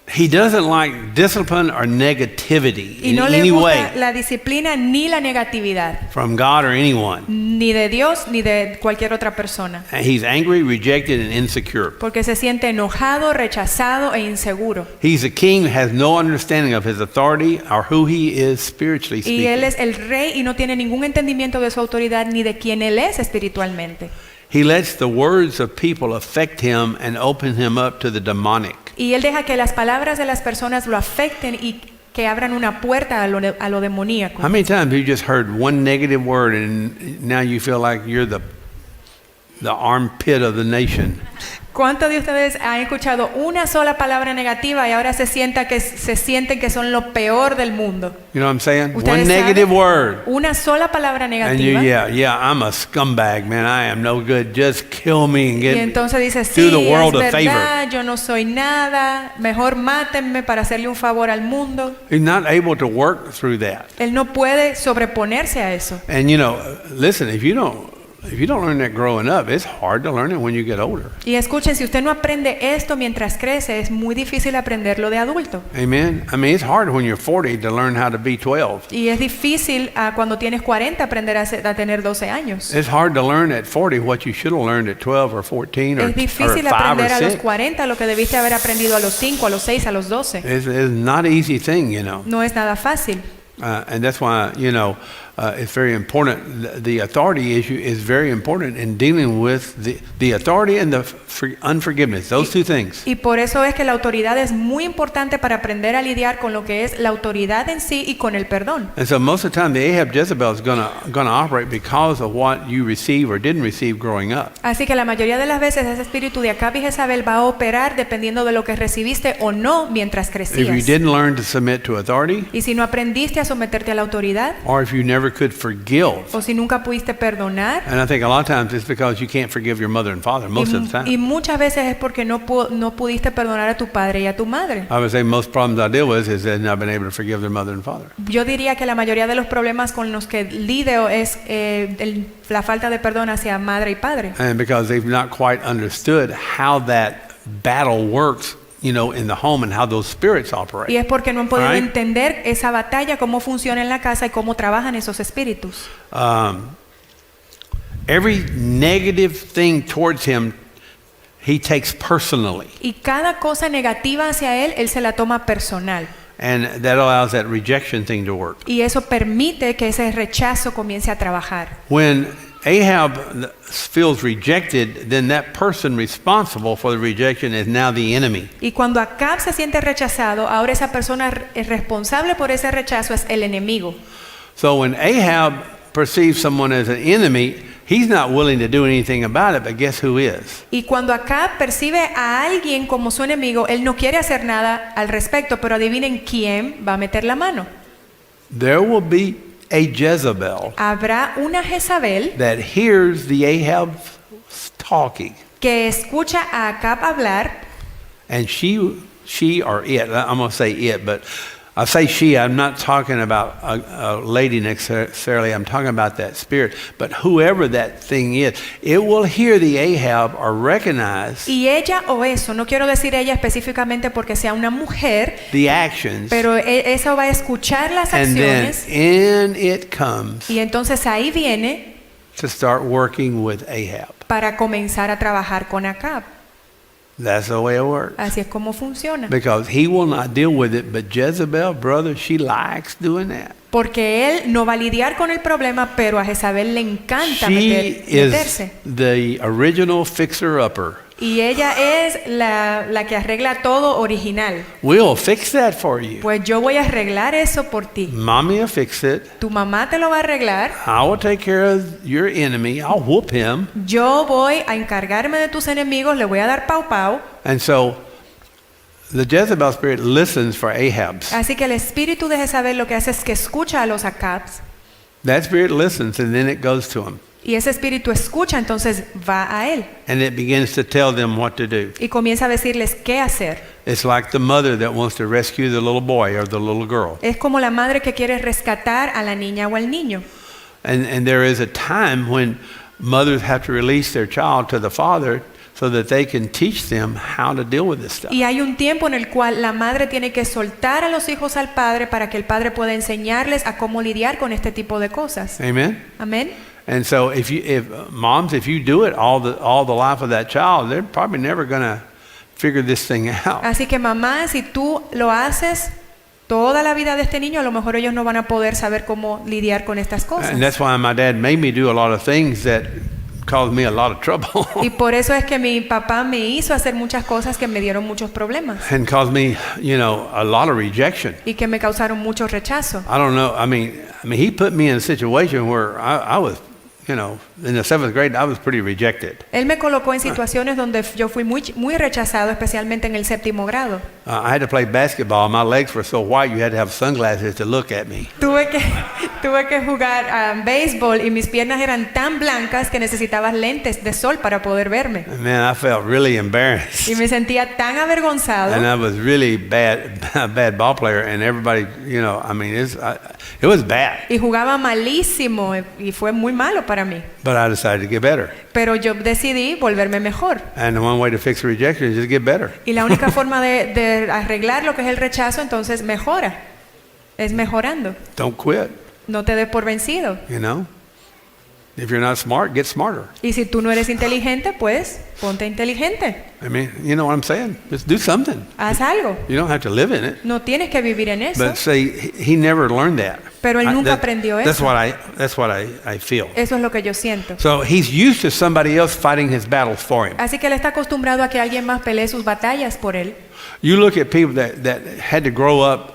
He doesn't like discipline or negativity Y in no le any gusta way la disciplina ni la negatividad, from God or anyone. ni de Dios ni de cualquier otra persona. And he's angry, rejected, and insecure. Porque se siente enojado, rechazado e inseguro. He's a king who has no understanding of his authority or who he is spiritually Y él speaking. es el rey y no tiene ningún entendimiento de su autoridad ni de quién él es espiritualmente. He lets the words of people affect him and open him up to the demonic. Y él deja que las palabras de las personas lo afecten y que abran una puerta a lo demoníaco. How many times have you just heard one negative word and now you feel like you're the armpit of the nation? ¿Cuántos de ustedes han escuchado una sola palabra negativa y ahora se sienten que son lo peor del mundo? You know what I'm saying? ¿Ustedes One saben? negative word. Una sola palabra And you, negativa. yeah, I'm a scumbag, man. I am no good. Just kill me and Y get entonces dice, do sí, the world es a favor. verdad, yo no soy nada, mejor mátenme para hacerle un favor al mundo. He's not able to work through that. Él no puede sobreponerse a eso. And you know, listen, if you don't learn that growing up, it's hard to learn it when you get older. Y escuchen, si usted no aprende esto mientras crece, es muy difícil aprenderlo de adulto. Amen. I mean, it's hard when you're 40 to learn how to be 12. Y es difícil cuando tienes 40 aprender a tener 12 años. It's hard to learn at 40 what you should have learned at 12 or 14 or, Es difícil or 5 or aprender a los 6. 40 lo que debiste haber aprendido a los 5, a los 6, a los 12. It's not an easy thing, you know. No es nada fácil. And that's why, you know, it's very important. The authority issue is very important in dealing with the authority and the unforgiveness. Those two things. Y por eso es que la autoridad es muy importante para aprender a lidiar con lo que es la autoridad en sí y con el perdón. And so most of the time, the Ahab Jezebel is going to operate because of what you receive or didn't receive growing up. Así que la mayoría de las veces ese espíritu de Acab y Jezabel va a operar dependiendo de lo que recibiste o no mientras If you crecías. didn't learn to submit to authority, Y si no aprendiste a someterte a la autoridad, or if you never could forgive. o si nunca pudiste perdonar, And I think a lot of times it's because you can't forgive your mother and father most of the y time. muchas veces es porque no pudiste perdonar a tu padre y a tu madre. I would say most problems I deal with is they've not been able to forgive their mother and father. Yo diría que la mayoría de los problemas con los que lidio es la falta de perdón hacia madre y padre. And because they've not quite understood how that battle works, you know, in the home and how those spirits operate. Y es porque no han podido Alright. entender esa batalla, cómo funciona en la casa y cómo trabajan esos espíritus. Every negative thing towards him, he takes personally. Y cada cosa negativa hacia él, él se la toma personal. And that allows that rejection thing to work. Y eso permite que ese rechazo comience a trabajar. When Ahab feels rejected, then that person responsible for the rejection is now the enemy. Y cuando Acab se siente rechazado, ahora esa persona responsable por ese rechazo es el enemigo. So when Ahab perceives someone as an enemy, he's not willing to do anything about it, but guess who is? Y cuando Acab percibe a alguien como su enemigo, él no quiere hacer nada al respecto, pero adivinen quién va a meter la mano. There will be a Jezebel Habrá una Jezabel that hears the Ahab talking, que escucha a Acab hablar, and she or it, I'm going to say it, but I say she, I'm not talking about a lady necessarily, I'm talking about that spirit, but whoever that thing is, it will hear the Ahab or recognize y ella o eso, no quiero decir ella específicamente porque sea una mujer, the actions, pero eso va a escuchar las and then acciones in it comes y entonces ahí viene to start working with Ahab. para comenzar a trabajar con Acab. That's the way it works. Así es como funciona. Because he will not deal with it, but Jezebel, brother, she likes doing that. Porque él no va a lidiar con el problema, pero a Jezabel le encanta She meterse. is the original fixer-upper. Y ella es la que arregla todo original. We'll fix that for you. Pues yo voy a arreglar eso por ti. Mommy will fix it. Tu mamá te lo va a arreglar. I will take care of your enemy. I'll whoop him. Yo voy a encargarme de tus enemigos, le voy a dar pau pau. And so the Jezebel spirit listens for Ahab's. Así que el espíritu de Jezabel lo que hace es que escucha a los Acabs. That spirit listens and then it goes to him. Y ese espíritu escucha, entonces va a él. And it begins to tell them what to do. Y comienza a decirles qué hacer. It's like the mother that wants to rescue the little boy or the little girl. Es como la madre que quiere rescatar a la niña o al niño. And there is a time when mothers have to release their child to the father so that they can teach them how to deal with this stuff. Y hay un tiempo en el cual la madre tiene que soltar a los hijos al padre para que el padre pueda enseñarles a cómo lidiar con este tipo de cosas. Amen? Amén. And so if you do it all the life of that child, they're probably never going to figure this thing out. Así que mamá, si tú lo haces toda la vida de este niño, a lo mejor ellos no van a poder saber cómo lidiar con estas cosas. And that's why my dad made me do a lot of things that caused me a lot of trouble. Y por eso es que mi papá me hizo hacer muchas cosas que me dieron muchos problemas And caused me, a lot of rejection. y que me causaron mucho rechazo. I don't know. I mean, he put me in a situation where I was, in the 7th grade, I was pretty rejected. Él me colocó en situaciones donde yo fui muy rechazado, especialmente en el 7º grado. I had to play basketball. My legs were so white, you had to have sunglasses to look at me. Tuve que jugar béisbol y mis piernas eran tan blancas que necesitabas lentes de sol para poder verme. And man, I felt really embarrassed. Y me sentía tan avergonzado. And I was really a bad ball player. And everybody, it was bad. Y jugaba malísimo y fue muy malo para mí. But I decided to get better. Pero yo decidí volverme mejor. And the one way to fix rejection is just get better. Y la única forma de arreglar lo que es el rechazo, entonces mejora. Es mejorando. Don't quit, No te des por vencido. If you're not smart, get smarter. Y si tú no eres inteligente, pues ponte inteligente. I mean, you know what I'm saying? Just do something. Haz algo. You don't have to live in it. No tienes que vivir en eso. But see, he never learned that. Pero él nunca aprendió That's eso. what I feel. Eso es lo que yo siento. So he's used to somebody else fighting his battles for him. Así que él está acostumbrado a que alguien más pelee sus batallas por él. You look at people that had to grow up,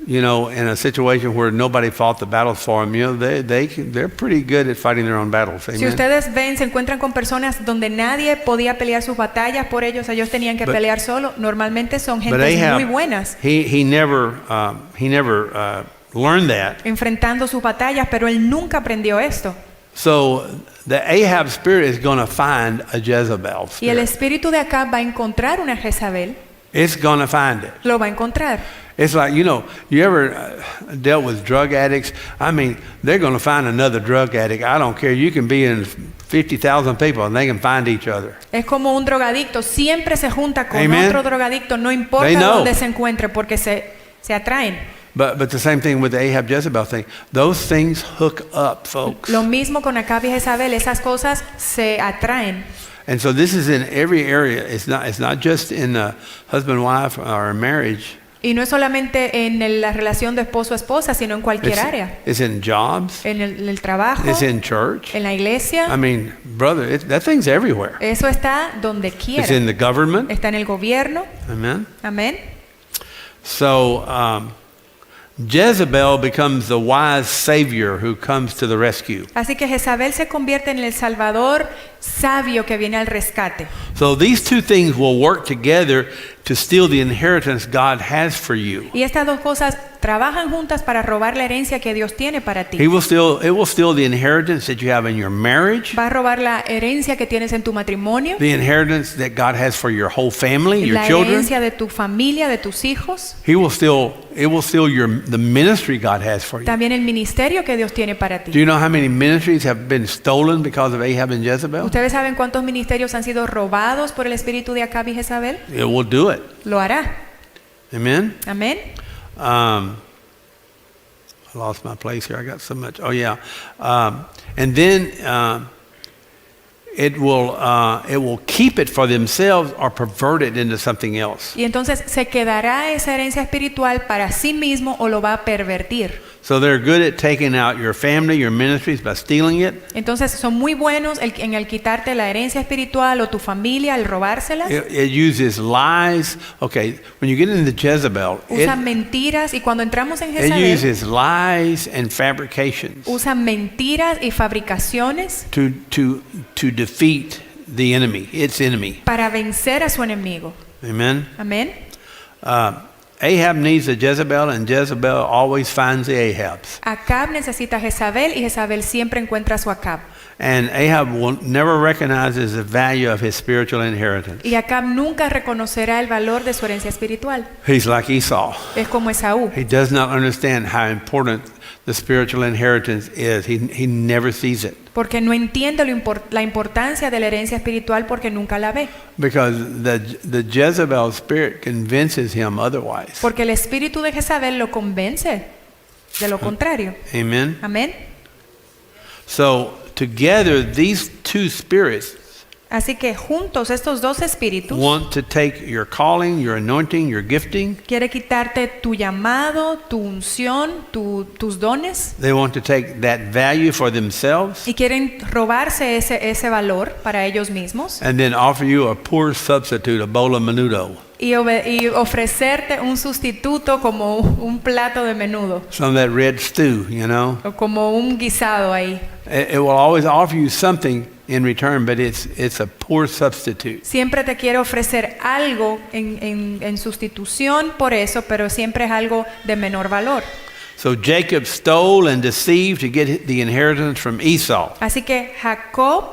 in a situation where nobody fought the battles for them. They're pretty good at fighting their own battles. Si Amen? ustedes ven, se encuentran con personas donde nadie podía pelear sus batallas por ellos tenían que But- pelear solo. Normalmente son But gentes Ahab, muy buenas, he never learned that. enfrentando sus batallas, pero él nunca aprendió esto. So the Ahab spirit is going to find a Jezebel Y el spirit. espíritu de Acab va a encontrar una Jezabel, It's going to find it. lo va a encontrar. It's like, you ever dealt with drug addicts? I mean, they're going to find another drug addict. I don't care. You can be in 50,000 people and they can find each other. Es como un drogadicto, siempre se junta con Amen. otro drogadicto, no They importa know. dónde se encuentre, porque se atraen. But the same thing with the Ahab Jezebel thing. Those things hook up, folks. Lo mismo con Acab y Jezabel, esas cosas se atraen. And so this is in every area. It's not just in a husband-wife or a marriage. Y no es solamente en la relación de esposo-esposa, sino en cualquier área. It's in jobs. En el trabajo, It's in church. en la iglesia. I mean, brother, that thing's everywhere. Eso está donde It's quiera. in the government. Está en el gobierno. Amen. Amén. So Jezebel becomes the wise savior who comes to the rescue. Así que Jezabel se convierte en el salvador sabio que viene al rescate. So these two things will work together to steal the inheritance God has for you. Y estas dos cosas trabajan juntas para robar la herencia que Dios tiene para ti. It will steal the inheritance that you have in your marriage, Va a robar la herencia que tienes en tu matrimonio, the inheritance that God has for your whole family, your la children. herencia de tu familia, de tus hijos, It will steal the ministry God has for you. también el ministerio que Dios tiene para Do ti. you know how many ministries have been stolen because of Ahab and Jezebel? ¿Ustedes saben cuántos ministerios han sido robados por el espíritu de Acab y Jezabel? It will do it. Lo hará. Amen. Amén. I lost my place here. I got so much. Oh yeah, and then it will keep it for themselves or pervert it into something else. Y entonces se quedará esa herencia espiritual para sí mismo o lo va a pervertir. So they're good at taking out your family, your ministries by stealing it. Entonces son muy buenos en el quitarte la herencia espiritual o tu familia, el robárselas. It uses lies. Okay, when you get into Jezebel, Usan mentiras y cuando entramos en it Jezabel, uses lies and fabrications usan mentiras y fabricaciones to defeat the enemy, its enemy. para vencer a su enemigo. Amen. Amén. Ahab needs a Jezebel, and Jezebel always finds the Ahabs. Acab necesita a Jezabel y Jezabel siempre encuentra a su Acab. And Ahab never recognizes the value of his spiritual inheritance. Y Acab nunca reconocerá el valor de su herencia espiritual. He's like Esau. Es como Esaú. He does not understand how important the spiritual inheritance is. He never sees it. Porque no entiende la importancia de la herencia espiritual porque nunca la ve. Because the Jezebel spirit convinces him otherwise. Porque el espíritu de Jezabel lo convence de lo contrario. Amen. Amén. So together these two spirits Así que juntos estos dos espíritus want to take your calling, your anointing, your gifting. quiere quitarte tu llamado, tu unción, tus dones They want to take that value for themselves y quieren robarse ese valor para ellos mismos and then offer you a poor substitute, a bowl of menudo. y ofrecerte un sustituto como un plato de menudo Some of that red stew, you know. o como un guisado ahí. It will always offer you something in return, but it's a poor substitute. Siempre te quiere ofrecer algo en sustitución por eso, pero siempre es algo de menor valor. So Jacob stole and deceived to get the inheritance from Esau. Así que Jacob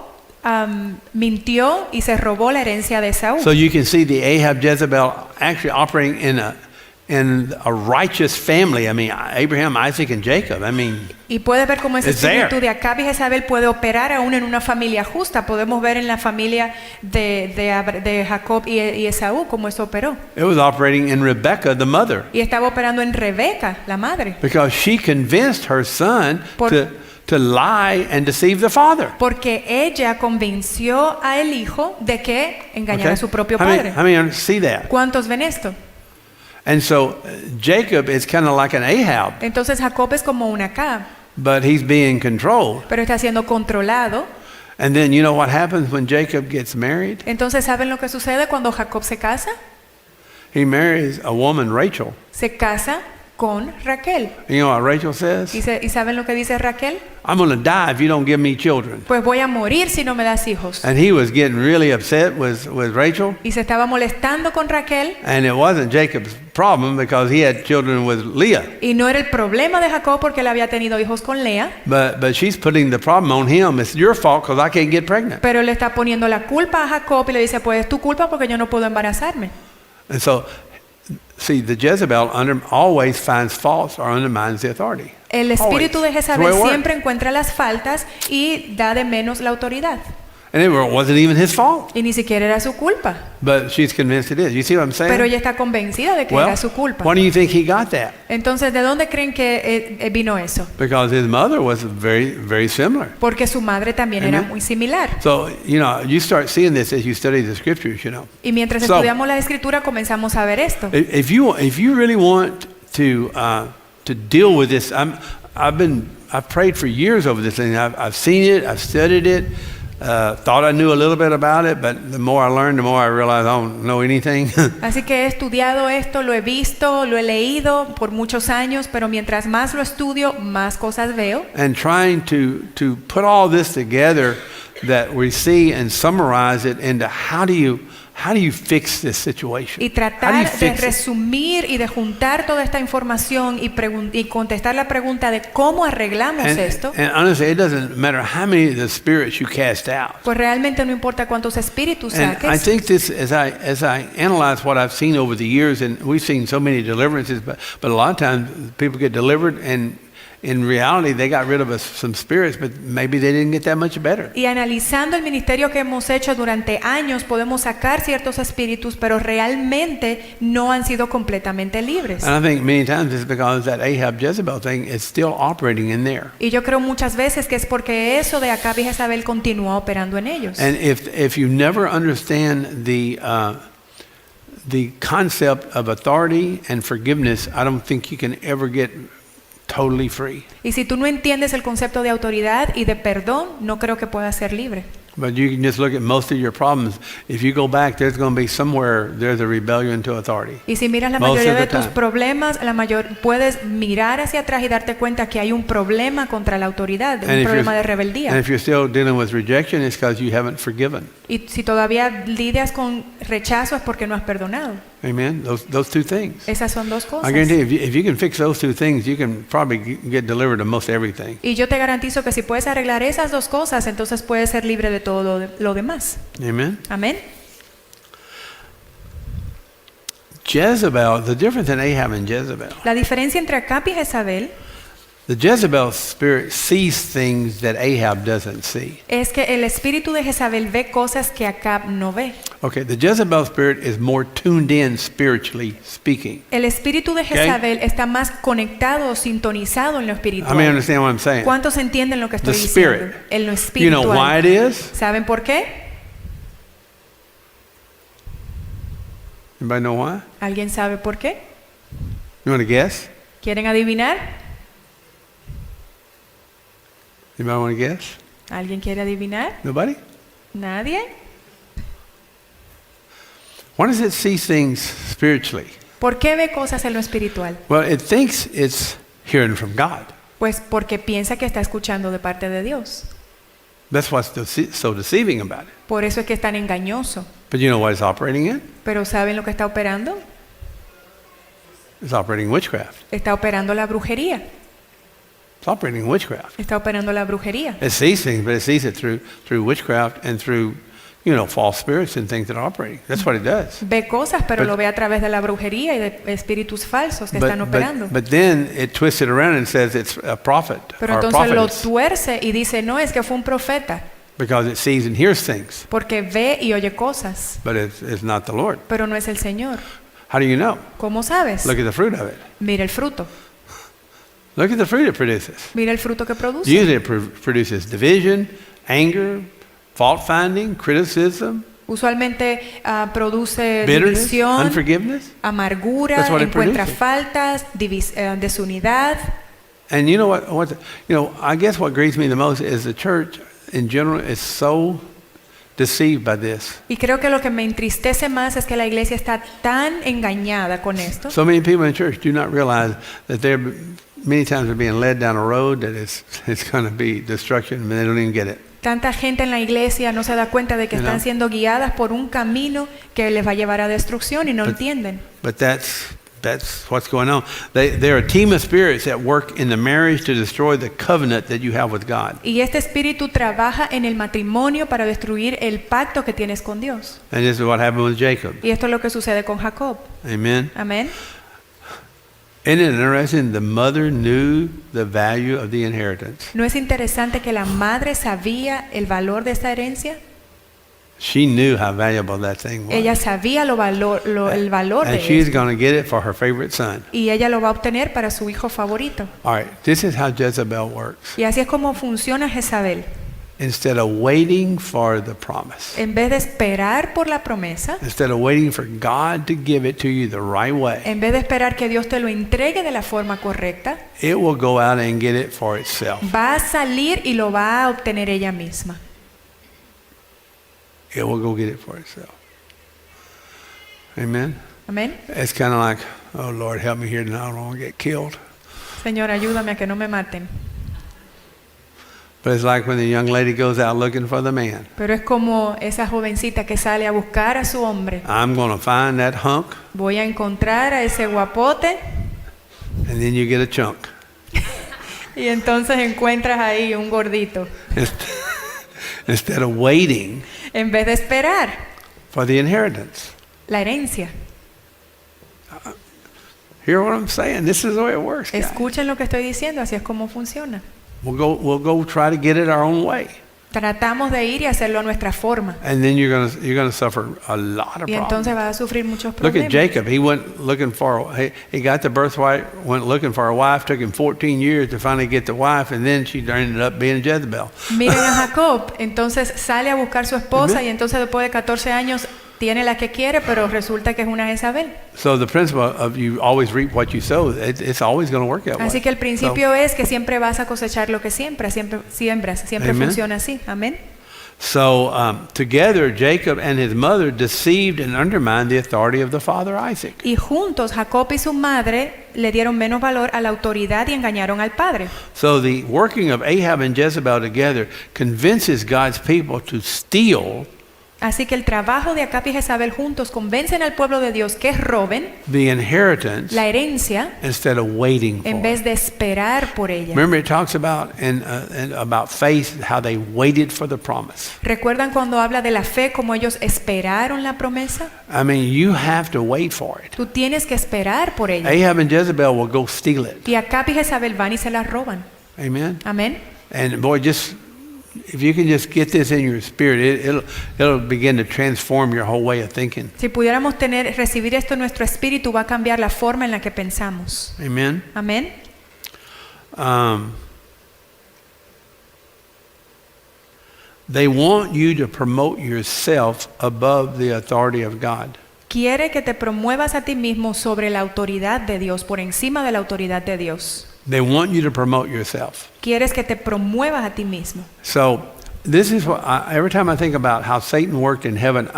mintió y se robó la herencia de Esaú. So you can see the Ahab Jezebel actually operating in a righteous family. I mean, Abraham, Isaac, and Jacob. I mean, Y puedes ver cómo ese It's there. espíritu de Acab y Jezabel puede operar aún en una familia justa. Podemos ver en la familia de Jacob y Esaú cómo eso operó. it was operating in Rebekah, the mother, Y estaba operando en Rebeca, la madre. because she convinced her son Por- to lie and deceive the father. Porque ella convenció a el hijo de que engañara a su propio padre. How many see that? ¿Cuántos ven esto? And so Jacob is kind of like an Ahab, Entonces Jacob es como un Acab, but he's being controlled. pero está siendo controlado. And then you know what happens when Jacob gets married? Entonces, ¿saben lo que sucede cuando Jacob se casa? He marries a woman, Rachel. Se casa con Raquel. You know what Rachel says? ¿Y saben lo que dice Raquel? I'm going to die if you don't give me children. Pues voy a morir si no me das hijos. And he was getting really upset with Rachel. Y se estaba molestando con Raquel. And it wasn't Jacob's problem because he had children with Leah. Y no era el problema de Jacob porque él había tenido hijos con Lea. But she's putting the problem on him. It's your fault because I can't get pregnant. Pero le está poniendo la culpa a Jacob y le dice, pues es tu culpa porque yo no puedo embarazarme. And so, see, the Jezebel always finds faults or undermines the authority. El espíritu de Always. That's the way Jezabel it works. siempre encuentra las faltas y da de menos la autoridad. And it wasn't even his fault. Y ni siquiera era su culpa. But she's convinced it is. You see what I'm saying? Pero ella está convencida de que Well, era su culpa. why do you think he got that? Entonces, ¿de dónde creen que vino eso? Because his mother was very, very similar. Porque su madre también era Amen. muy similar. So, you know, you start seeing this as you study the scriptures, you know. Y mientras So- estudiamos la escritura comenzamos a ver esto. If you really want to deal with this, I've prayed for years over this thing. I've seen it, I've studied it, thought I knew a little bit about it, but the more I learn, the more I realize I don't know anything. Así que he estudiado esto, lo he visto, lo he leído por muchos años, pero mientras más lo estudio, más cosas veo. And trying to put all this together that we see and summarize it into how do you fix this situation? Y How do you tratar de fix it? resumir y de juntar toda esta información y contestar la pregunta de cómo arreglamos esto. And honestly, it doesn't matter how many of the spirits you cast out. Pues realmente no importa cuántos espíritus And I saques. think this, as I analyze what I've seen over the years, and we've seen so many deliverances, but a lot of times people get delivered, and in reality they got rid of some spirits, but maybe they didn't get that much better. Y analizando el ministerio que hemos hecho durante años, podemos sacar ciertos espíritus, pero realmente no han sido completamente libres. And I think many times it's because that Ahab Jezebel thing is still operating in there. Y yo creo muchas veces que es porque eso de Acab y Jezabel continúa operando en ellos. And if you never understand the concept of authority and forgiveness, I don't think you can ever get totally free. Y si tú no entiendes el concepto de autoridad y de perdón, no creo que puedas ser libre. But you can just look at most of your problems. If you go back, there's going to be somewhere there's a rebellion to authority. Y si miras la Most mayoría of the de tus time. problemas, puedes mirar hacia atrás y darte cuenta que hay un problema contra la autoridad, un problema de and rebeldía. if you're still dealing with rejection, it's because you haven't forgiven. Y si todavía lidias con rechazo es porque no has perdonado. Amen? Those two things. Esas son dos I cosas. guarantee you, if you can fix those two things, you can probably get delivered of most everything. Y yo te garantizo que si puedes arreglar esas dos cosas, entonces puedes ser libre de todo lo demás. Amen? Amén. Jezebel, the difference in Ahab and Jezebel. La diferencia entre Acab y Jezabel The Jezebel spirit sees things that Ahab doesn't see. es que el espíritu de Jezabel ve cosas que Acab no ve. Okay, the Jezebel spirit is more tuned in spiritually speaking. El espíritu de Jezabel está más conectado o sintonizado en lo I mean, espiritual. understand what I'm saying? ¿Cuántos entienden lo que estoy The diciendo? spirit. En lo You espiritual. know why it is? ¿Saben por qué? Anybody know why? ¿Alguien sabe por qué? You want to guess? ¿Quieren adivinar? Anybody want to guess? ¿Alguien quiere adivinar? Nobody? ¿Nadie? Why does it see things spiritually? ¿Por qué ve cosas en lo espiritual? Well, it thinks it's hearing from God. Pues porque piensa que está escuchando de parte de Dios. That's what's so deceiving about it. Por eso es que es tan engañoso. But you know what it's operating in? Pero ¿saben lo que está operando? It's operating witchcraft. Está operando la brujería. It's operating witchcraft. Está operando la brujería. It sees things, but it sees it through witchcraft and through, false spirits and things that are operating. That's what it does. Ve cosas, pero But- lo ve a través de la brujería y de espíritus falsos que están operando. But then it twists it around and says it's a prophet Pero or a entonces lo prophetess tuerce y dice, no, es que fue un profeta, because it sees and hears things, porque ve y oye cosas, but it's not the Lord. pero no es el Señor. How do you know? ¿Cómo sabes? Look at the fruit of it. Mira el fruto. Look at the fruit it produces. Mira el fruto que produce. Usually it produces division, anger, fault finding, criticism, Usualmente produce bitterness, división, unforgiveness. amargura, That's what it encuentra produces. faltas, desunidad. And you know what? I guess what grieves me the most is the church in general is so deceived by this. Y creo que lo que me entristece más es que la iglesia está tan engañada con esto. So many people in church do not realize that many times they're being led down a road that it's going to be destruction, and they don't even get it. Tanta gente en la iglesia no se da cuenta de que You están know. siendo guiadas por un camino que les va a llevar a destrucción y no entienden. But that's what's going on. They're a team of spirits that work in the marriage to destroy the covenant that you have with God. Y este espíritu trabaja en el matrimonio para destruir el pacto que tienes con Dios. And this is what happened with Jacob. Y esto es lo que sucede con Jacob. Amen. Amén. Isn't it interesting? The mother knew the value of the inheritance. ¿No es interesante que la madre sabía el valor de esta herencia? She knew how valuable that thing was. Ella sabía el valor And de she's esto. going to get it for her favorite son. Y ella lo va a obtener para su hijo favorito. All right, this is how Jezebel works. Y así es como funciona Jezabel. Instead of waiting for the promise, En vez de esperar por la promesa, instead of waiting for God to give it to you the right way, en vez de esperar que Dios te lo entregue de la forma correcta, it will go out and get it for itself. va a salir y lo va a obtener ella misma. It will go get it for itself. Amen. Amén. It's kind of like, oh Lord, help me here tonight. I don't want to get killed. Señor, ayúdame a que no me maten. But it's like when the young lady goes out looking for the man. Pero es como esa jovencita que sale a buscar a su hombre. I'm going to find that hunk, Voy a encontrar a ese guapote and then you get a chunk. y entonces encuentras ahí un gordito. Instead of waiting En vez de esperar for the inheritance. la herencia. Hear what I'm saying? This is the way it works, guys. Escuchen lo que estoy diciendo, así es como funciona. We'll go try to get it our own way. Tratamos de ir y hacerlo a nuestra forma. And then you're gonna suffer a lot of Y entonces problems. vas a sufrir muchos Look at problemas. Jacob. He went looking he got the birthright, went looking for a wife, took him 14 years to finally get the wife, and then she ended up being Jezebel. Miren a Jacob, entonces sale a buscar su esposa Amen. y entonces después de 14 años tiene la que quiere, pero resulta que es una Jezabel. So the principle of you always reap what you sow, it's always going to work that way. Así que el principio es que siempre vas a cosechar lo que siembras, siempre Amen. funciona así. Amén. So together, Jacob and his mother deceived and undermined the authority of the father Isaac. Y juntos Jacob y su madre le dieron menos valor a la autoridad y engañaron al padre. So the working of Ahab and Jezebel together convinces God's people to steal Así que el trabajo de Acab y Jezabel juntos convencen al pueblo de Dios que roben the inheritance la herencia instead of waiting for en it. vez de esperar por ella. Remember, it talks about about faith, how they waited for the promise. ¿Recuerdan cuando habla de la fe, cómo ellos esperaron la promesa? I mean, you have to wait for it. Tú tienes que esperar por ella. Ahab and Jezebel will go steal it. Y Acab y Jezabel van y se la roban. Amen. Amén. And boy, just if you can just get this in your spirit, it'll begin to transform your whole way of thinking. Si pudiéramos recibir esto en nuestro espíritu, va a cambiar la forma en la que pensamos. Amen. Amén. They want you to promote yourself above the authority of God. Quiere que te promuevas a ti mismo sobre la autoridad de Dios, por encima de la autoridad de Dios. They want you to promote yourself. Quieres que te promuevas a ti mismo. So this is what every time I think about how Satan worked in heaven,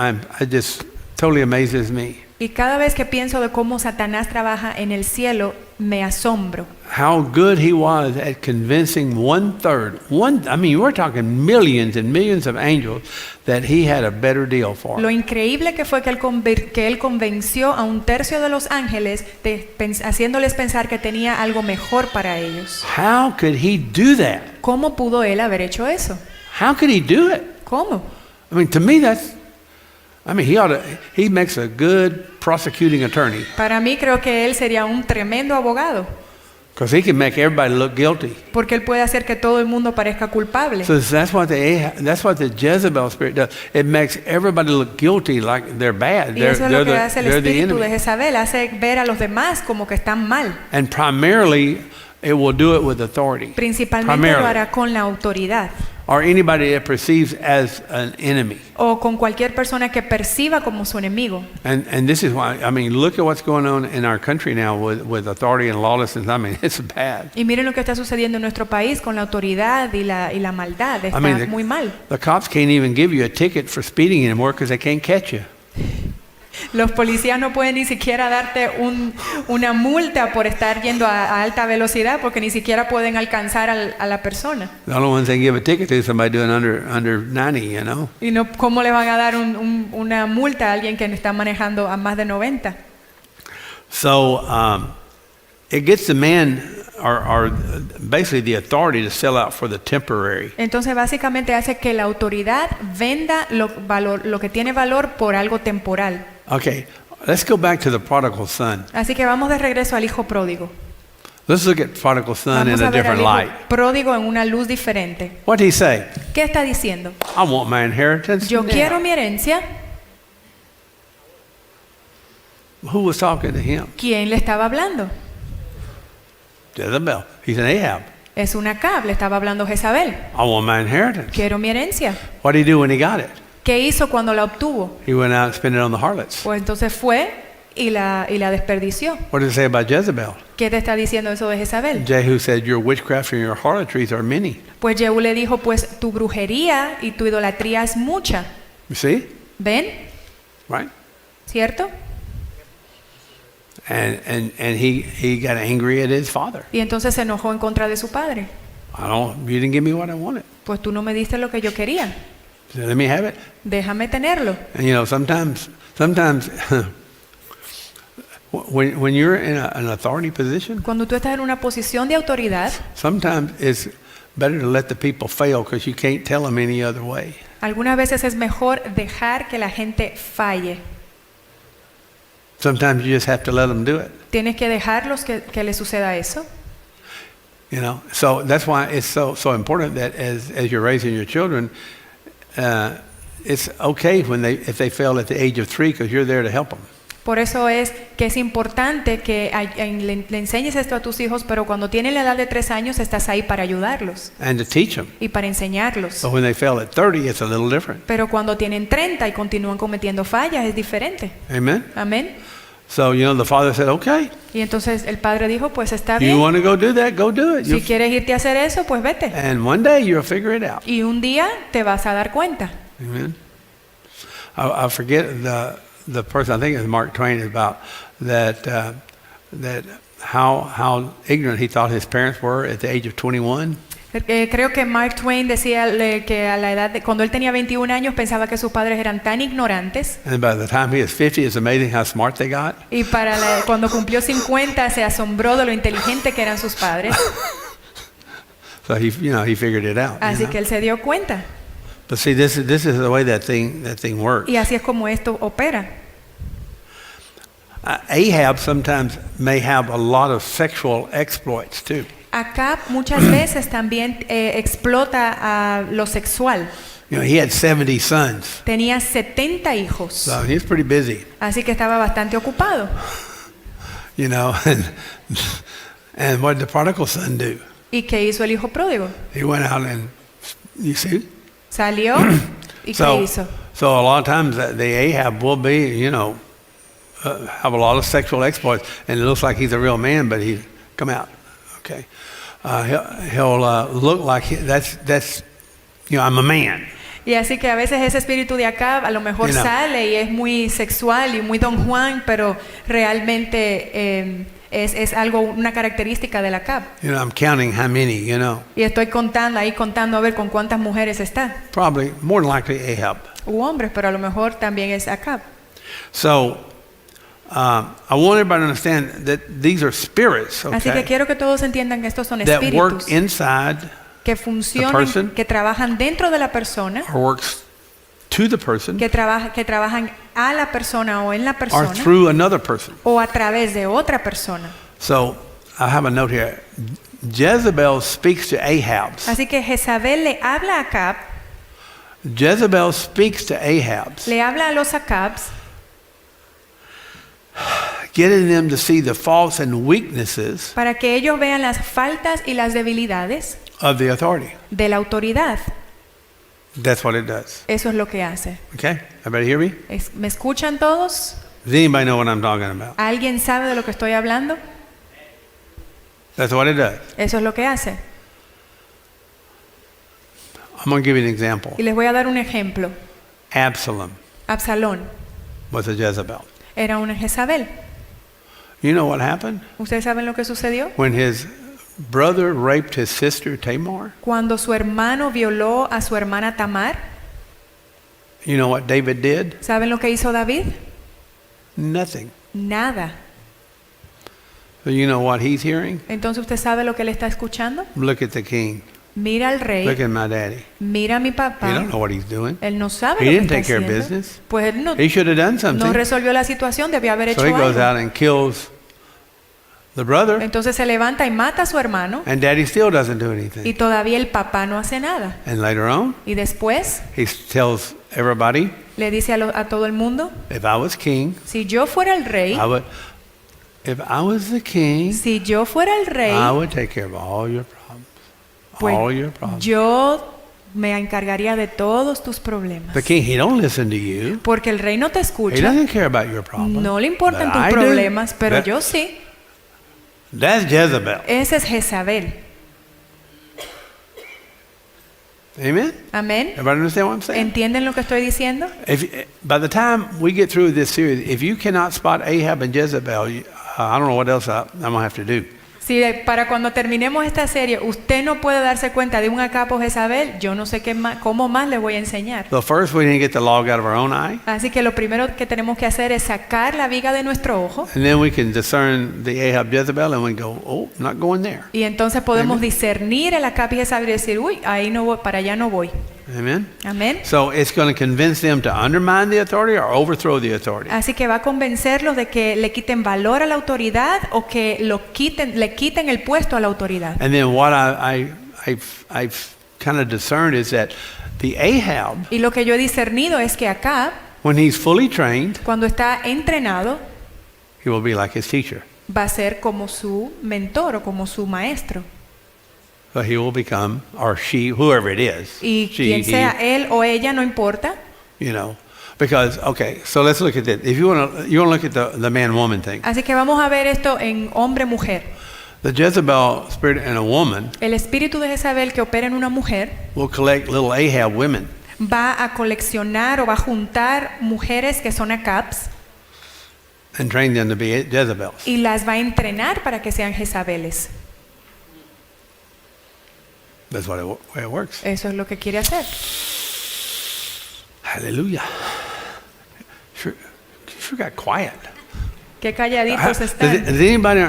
it just totally amazes me. Y cada vez que pienso de cómo Satanás trabaja en el cielo, me asombro. How good he was at convincing we're talking millions and millions of angels that he had a better deal for Lo them. increíble que fue que él convenció a 1/3 de los ángeles, haciéndoles pensar que tenía algo mejor para ellos. How could he do that? ¿Cómo pudo él haber hecho eso? How could he do it? ¿Cómo? I mean, to me, he makes a good prosecuting attorney Para mí creo que él sería un tremendo abogado, because he can make everybody look guilty. porque él puede hacer que todo el mundo parezca culpable. So that's what the Jezebel spirit does. It makes everybody look guilty, like they're bad. Y eso es lo que hace el They're the espíritu de enemy. Jezabel, hace ver a los demás como que están mal. And primarily, it will do it with authority. Principalmente Primarily. lo hará con la autoridad Or anybody that perceives as an enemy. o con cualquier persona que perciba como su enemigo. And this is why, I mean, look at what's going on in our country now with authority and lawlessness. I mean, it's bad. Y miren lo que está sucediendo en nuestro país con la autoridad y la maldad. Está muy mal. The cops can't even give you a ticket for speeding anymore because they can't catch you. Los policías no pueden ni siquiera darte una multa por estar yendo a alta velocidad porque ni siquiera pueden alcanzar a la persona. The only ones they give a ticket to is somebody doing under 90, you know. Y no, ¿cómo le van a dar una multa a alguien que está manejando a más de 90? So it gets the man or basically the authority to sell out for the temporary. Entonces básicamente hace que la autoridad venda lo que tiene valor por algo temporal. Okay, let's go back to the prodigal son. Así que vamos de regreso al hijo pródigo. Let's look at prodigal son Vamos in a a ver al different hijo light. pródigo en una luz diferente. What did he say? ¿Qué está diciendo? I want my inheritance Yo now. quiero mi herencia. Who was talking to him? ¿Quién le estaba hablando? Jezebel. He's an Ahab. Es una Acab, le estaba hablando Jezabel. I want my inheritance. Quiero mi herencia. What did he do when he got it? ¿Qué hizo cuando la obtuvo? He went out and spent it on the harlots. Pues entonces fue y la desperdició. What does it say about Jezebel? ¿Qué te está diciendo eso de Jezabel? Jehu said, your witchcraft and your harlotries are many. Pues Jehú le dijo, pues tu brujería y tu idolatría es mucha. You see? ¿Ven? Right? ¿Cierto? And he got angry at his father. Y entonces se enojó en contra de su padre. You didn't give me what I wanted. Pues tú no me diste lo que yo quería. So let me have it. Déjame tenerlo. And you know, sometimes when you're in an authority position, Cuando tú estás en una posición de autoridad, sometimes it's better to let the people fail because you can't tell them any other way. algunas veces es mejor dejar que la gente falle. Sometimes you just have to let them do it. Tienes que dejarlos que les suceda eso. You know, so that's why it's so important that as you're raising your children, it's okay if they fail at the age of 3 because you're there to help them. Por eso es que es importante que le enseñes esto a tus hijos, pero cuando tienen la edad de 3 años estás ahí para ayudarlos and to teach them. y para enseñarlos. But when they fail at 30, it's a little different. Pero cuando tienen 30 y continúan cometiendo fallas es diferente. Amen? Amén. So, the father said, okay, Y entonces el padre dijo, pues está you bien. want to go do that, go do it. Si quieres irte a hacer eso, pues vete. And one day you'll figure it out. Y un día te vas a dar cuenta. Amen. I forget the person, I think it was Mark Twain, about that how ignorant he thought his parents were at the age of 21. Creo que Mark Twain decía que a la edad de cuando él tenía 21 años pensaba que sus padres eran tan ignorantes And by the time he was 50, it's amazing how smart they got. y cuando cumplió 50 se asombró de lo inteligente que eran sus padres. So he figured it out. Así que él se dio cuenta. But see, this is the way that thing works. Y así es como esto opera. Ahab sometimes may have a lot of sexual exploits too. Acab muchas veces también explota a lo sexual. He had 70 sons, Tenía 70 hijos, so he's pretty busy. así que estaba bastante ocupado. And what did the prodigal son do? ¿Y qué hizo el hijo pródigo? He went out and, you see? Salió y ¿qué hizo? So a lot of times the Ahab will be, have a lot of sexual exploits, and it looks like he's a real man, but he come out, okay? He'll look like that's I'm a man. Y así que a veces ese espíritu de Acab a lo mejor sale y es muy sexual y muy Don Juan, pero realmente es algo, una característica del Acab. I'm counting how many, Y estoy contando a ver con cuántas mujeres está. Probably more than likely Ahab. U hombres, pero a lo mejor también es Acab. So I want everybody to understand that these are spirits, Así que okay, quiero que todos entiendan que estos son that work espíritus inside que the funcionan, person, que trabajan dentro de la persona, or works to the person, que trabajan a la persona o en la or persona through another person. o a través de otra persona. So I have a note here. Jezebel speaks to Ahab. Así que Jezabel le habla a Acab, Jezebel speaks to Ahab, le habla a los Acabs, getting them to see the faults and weaknesses para que ellos vean las faltas y las debilidades of the authority. de la autoridad. That's what it does. Eso es lo que hace. Okay? Everybody hear me? ¿Me escuchan todos? Does anybody know what I'm talking about? ¿Alguien sabe de lo que estoy hablando? That's what it does. Eso es lo que hace. I'm going to give you an example. Y les voy a dar un ejemplo. Absalom Absalón was a Jezebel. era una Jezabel. You know what happened? ¿Ustedes saben lo que sucedió? When his brother raped his sister Tamar, Cuando su hermano violó a su hermana Tamar, you know what David did? ¿saben lo que hizo David? Nothing. Nada. So you know what he's hearing? Entonces usted sabe lo que le está escuchando. Look at the king. Mira al Look rey, at my daddy. mira a mi He don't papá. know what he's doing. Él no sabe He lo que didn't está take care of haciendo. business. Pues él no, He should have done no something. resolvió la situación, debió haber So he hecho goes algo. out and kills the brother, Entonces se levanta y mata a su hermano and daddy still doesn't do y anything. todavía el papá no hace nada. And later on, Y después he tells everybody, le dice a todo el mundo, if I was king, si yo fuera el rey, if I was the king, si yo fuera el rey, I would take care of all your problems. pues All your problems. yo me encargaría de todos tus problemas. The king, he don't listen to you. Porque el rey no te He escucha, doesn't care about your problems. no le importan But tus I do. problemas, pero That- yo sí. That's Jezebel. Ese es Jezabel. Amen? Amén. Everybody understand what I'm saying? ¿Entienden lo que estoy diciendo? By the time we get through this series, if you cannot spot Ahab and Jezebel, I don't know what else I'm going to have to do. Si para cuando terminemos esta serie usted no puede darse cuenta de un Acab o Jezabel, yo no sé cómo más le voy a enseñar. So first we need to get the log out of our own eye, Así que lo primero que tenemos que hacer es sacar la viga de nuestro ojo and then we can discern the Ahab Jezebel, and we go, oh, not going there. y entonces podemos Amen. discernir el Acab y Jezabel y decir, uy, ahí no voy, para allá no voy. Amen? Amén. So it's going to convince them to undermine the authority or overthrow the authority. Así que va a convencerlos de que le quiten valor a la autoridad o que le quiten el puesto a la autoridad. And then what I've kind of discerned is that the Ahab, Y lo que yo he discernido es que Acab, when he's fully trained, cuando está entrenado, he will be like his teacher. va a ser como su mentor o como su maestro. So he will become, or she, whoever it is. Y she, quien sea él o ella, no importa. you know. Because, okay, so let's look at this. If you want to look at the man-woman thing. Así que vamos a ver esto en hombre-mujer. The Jezebel spirit in a woman El espíritu de Jezabel que opera en una mujer will collect little Ahab women. va a coleccionar o va a juntar mujeres que son Acabs And train them to be Jezebels. y las va a entrenar para que sean Jezabeles. That's what way it works. Eso es lo que quiere hacer. Hallelujah. Sure got quiet. Qué calladitos Does están. anybody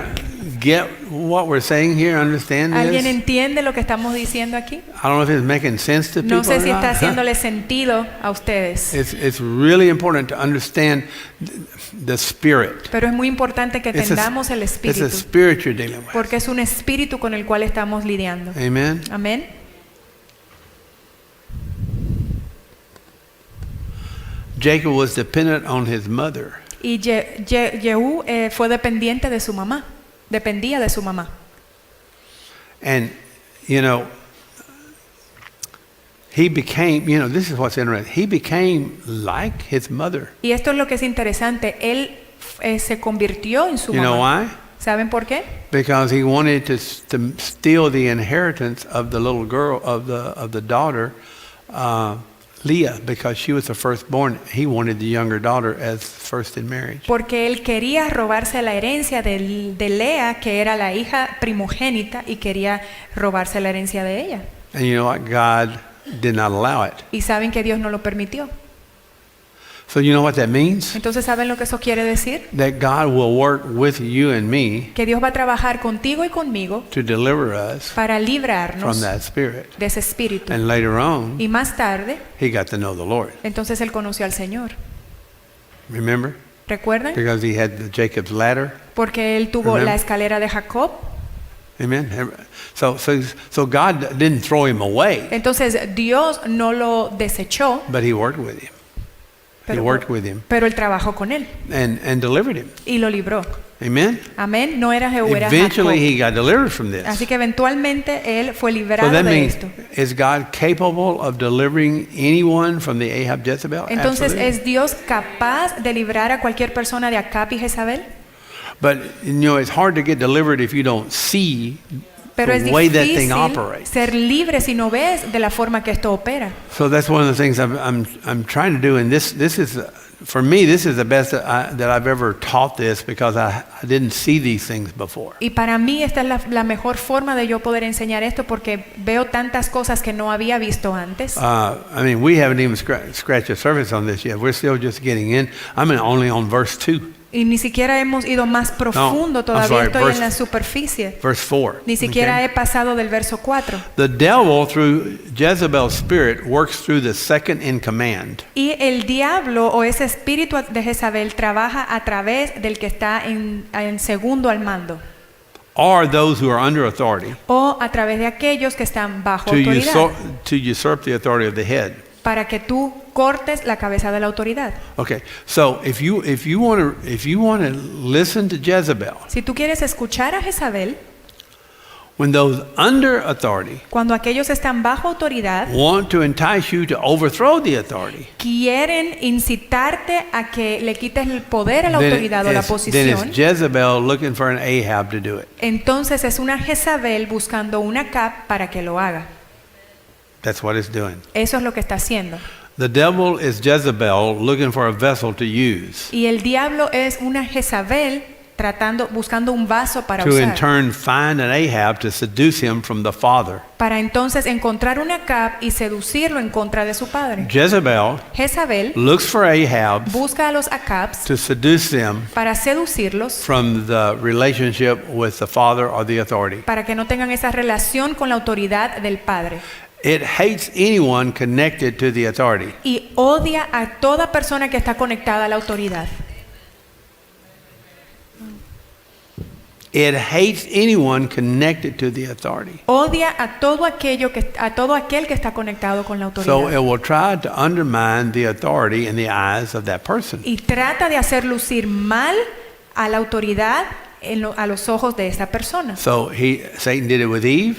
get what we're saying here? Understand ¿Alguien this? entiende lo que estamos diciendo aquí? I don't know if it's making sense to people No sé or si está not. haciéndole sentido a ustedes, It's really important to understand the spirit. pero es muy importante que It's entendamos el it's a espíritu, spirit you're dealing with. porque es un espíritu con el cual estamos lidiando. Amen. Amén. Jacob was dependent on his mother. Y Jehú fue dependiente de su mamá, dependía de su mamá. And, you know, he became, you know, this is what's interesting. He became like his mother. Y esto es lo que es interesante, él se convirtió en su You know mamá. why? ¿Saben por qué? Because he wanted to steal the inheritance of the little girl, of the daughter, Leah, because she was the firstborn. He wanted the younger daughter as first in marriage. Porque él quería robarse la herencia de Lea, que era la hija primogénita, y quería robarse la herencia de ella. And you know what? God did not allow it. Y saben que Dios no lo permitió. So you know what that means? Entonces, ¿saben lo que eso quiere decir? That God will work with you and me Que Dios va a trabajar contigo y conmigo to deliver us para from librarnos that spirit. de ese espíritu. And later on, Y más tarde, he got to know the Lord. entonces él conoció al Señor. Remember? ¿Recuerdan? Because he had the Jacob's ladder. Porque él tuvo Remember? la escalera de Jacob. Amen. So God didn't throw him away, Entonces Dios no lo desechó, but he worked with him. He worked with him pero él trabajó con él and delivered him. y lo libró. Amen. Amén. No era Jehú, era Eventually Jacob. he got delivered from this. Así que eventualmente él fue So librado that de means, esto. is God capable of delivering anyone from the Ahab Jezebel? Entonces, Absolutely. ¿es Dios capaz de librar a cualquier persona de Acab y Jezabel? But you know, it's hard to get delivered if you don't see Pero es the way that thing difícil operates. ser libre si no ves de la forma que esto opera. So that's one of the things I'm trying to do, and this is for me, this is the best that I've ever taught this, because I didn't see these things before. Y para mí esta es la mejor forma de yo poder enseñar esto, porque veo tantas cosas que no había visto antes. I mean, we haven't even scratched the surface on this yet. We're still just getting in. I'm only on verse 2, Y ni siquiera hemos ido más profundo, todavía sorry, estoy verse- en la superficie. verse 4. Ni siquiera okay? he pasado del verso 4. The devil, through Jezebel's spirit, works through the second in command. Y el diablo o ese espíritu de Jezabel trabaja a través del que está en segundo al mando, Or those who are under authority, o a través de aquellos que están bajo to autoridad, usurp the authority of the head. para que tú cortes la cabeza de la autoridad. Okay, so if you want to listen to Jezebel, Si tú quieres escuchar a Jezabel, when those under authority cuando aquellos están bajo autoridad want to entice you to overthrow the authority, quieren incitarte a que le quites el poder a la then autoridad o la then posición, it's Jezebel looking for an Ahab to do it. entonces es una Jezabel buscando una Acab para que lo haga. That's what it's doing. Eso es lo que está haciendo. The devil is Jezebel looking for a vessel to use, Y el diablo es una Jezabel buscando un vaso para to in usar, turn find an Ahab to seduce him from the father. para entonces encontrar una Acab y seducirlo en contra de su padre. Jezebel Jezabel looks for Ahabs busca a los Acabs to seduce them para seducirlos, from the relationship with the father or the authority. para que no tengan esa relación con la autoridad del padre. It hates anyone connected to the authority. Y odia a toda persona que está conectada a la autoridad. It hates anyone connected to the authority. Odia a todo aquel que está conectado con la So autoridad. it will try to undermine the authority in the eyes of that person. Y trata de hacer lucir mal a la autoridad a los ojos de esta persona. So Satan did it with Eve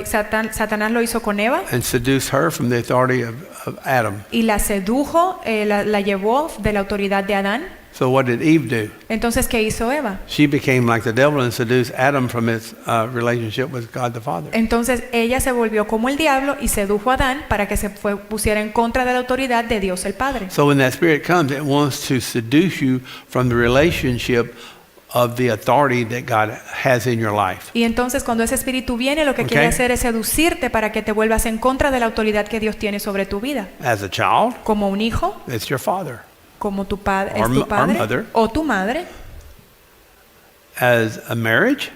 Satanás lo hizo con Eva and seduced her from the authority of Adam. y la sedujo, la llevó de la autoridad de Adán. So what did Eve do? Entonces, ¿qué hizo Eva? She became like the devil and seduced Adam from his relationship with God the Father. Entonces ella se volvió como el diablo y sedujo a Adán para que se pusiera en contra de la autoridad de Dios el Padre. So when that spirit comes, it wants to seduce you from the relationship of the authority that God has in your life. Y entonces cuando ese espíritu viene, lo que quiere Okay. hacer es seducirte para que te vuelvas en contra de la autoridad que Dios tiene sobre tu vida. As a child, Como un hijo, it's your father. como tu padre, Or es tu or padre mother. o tu madre. As a marriage,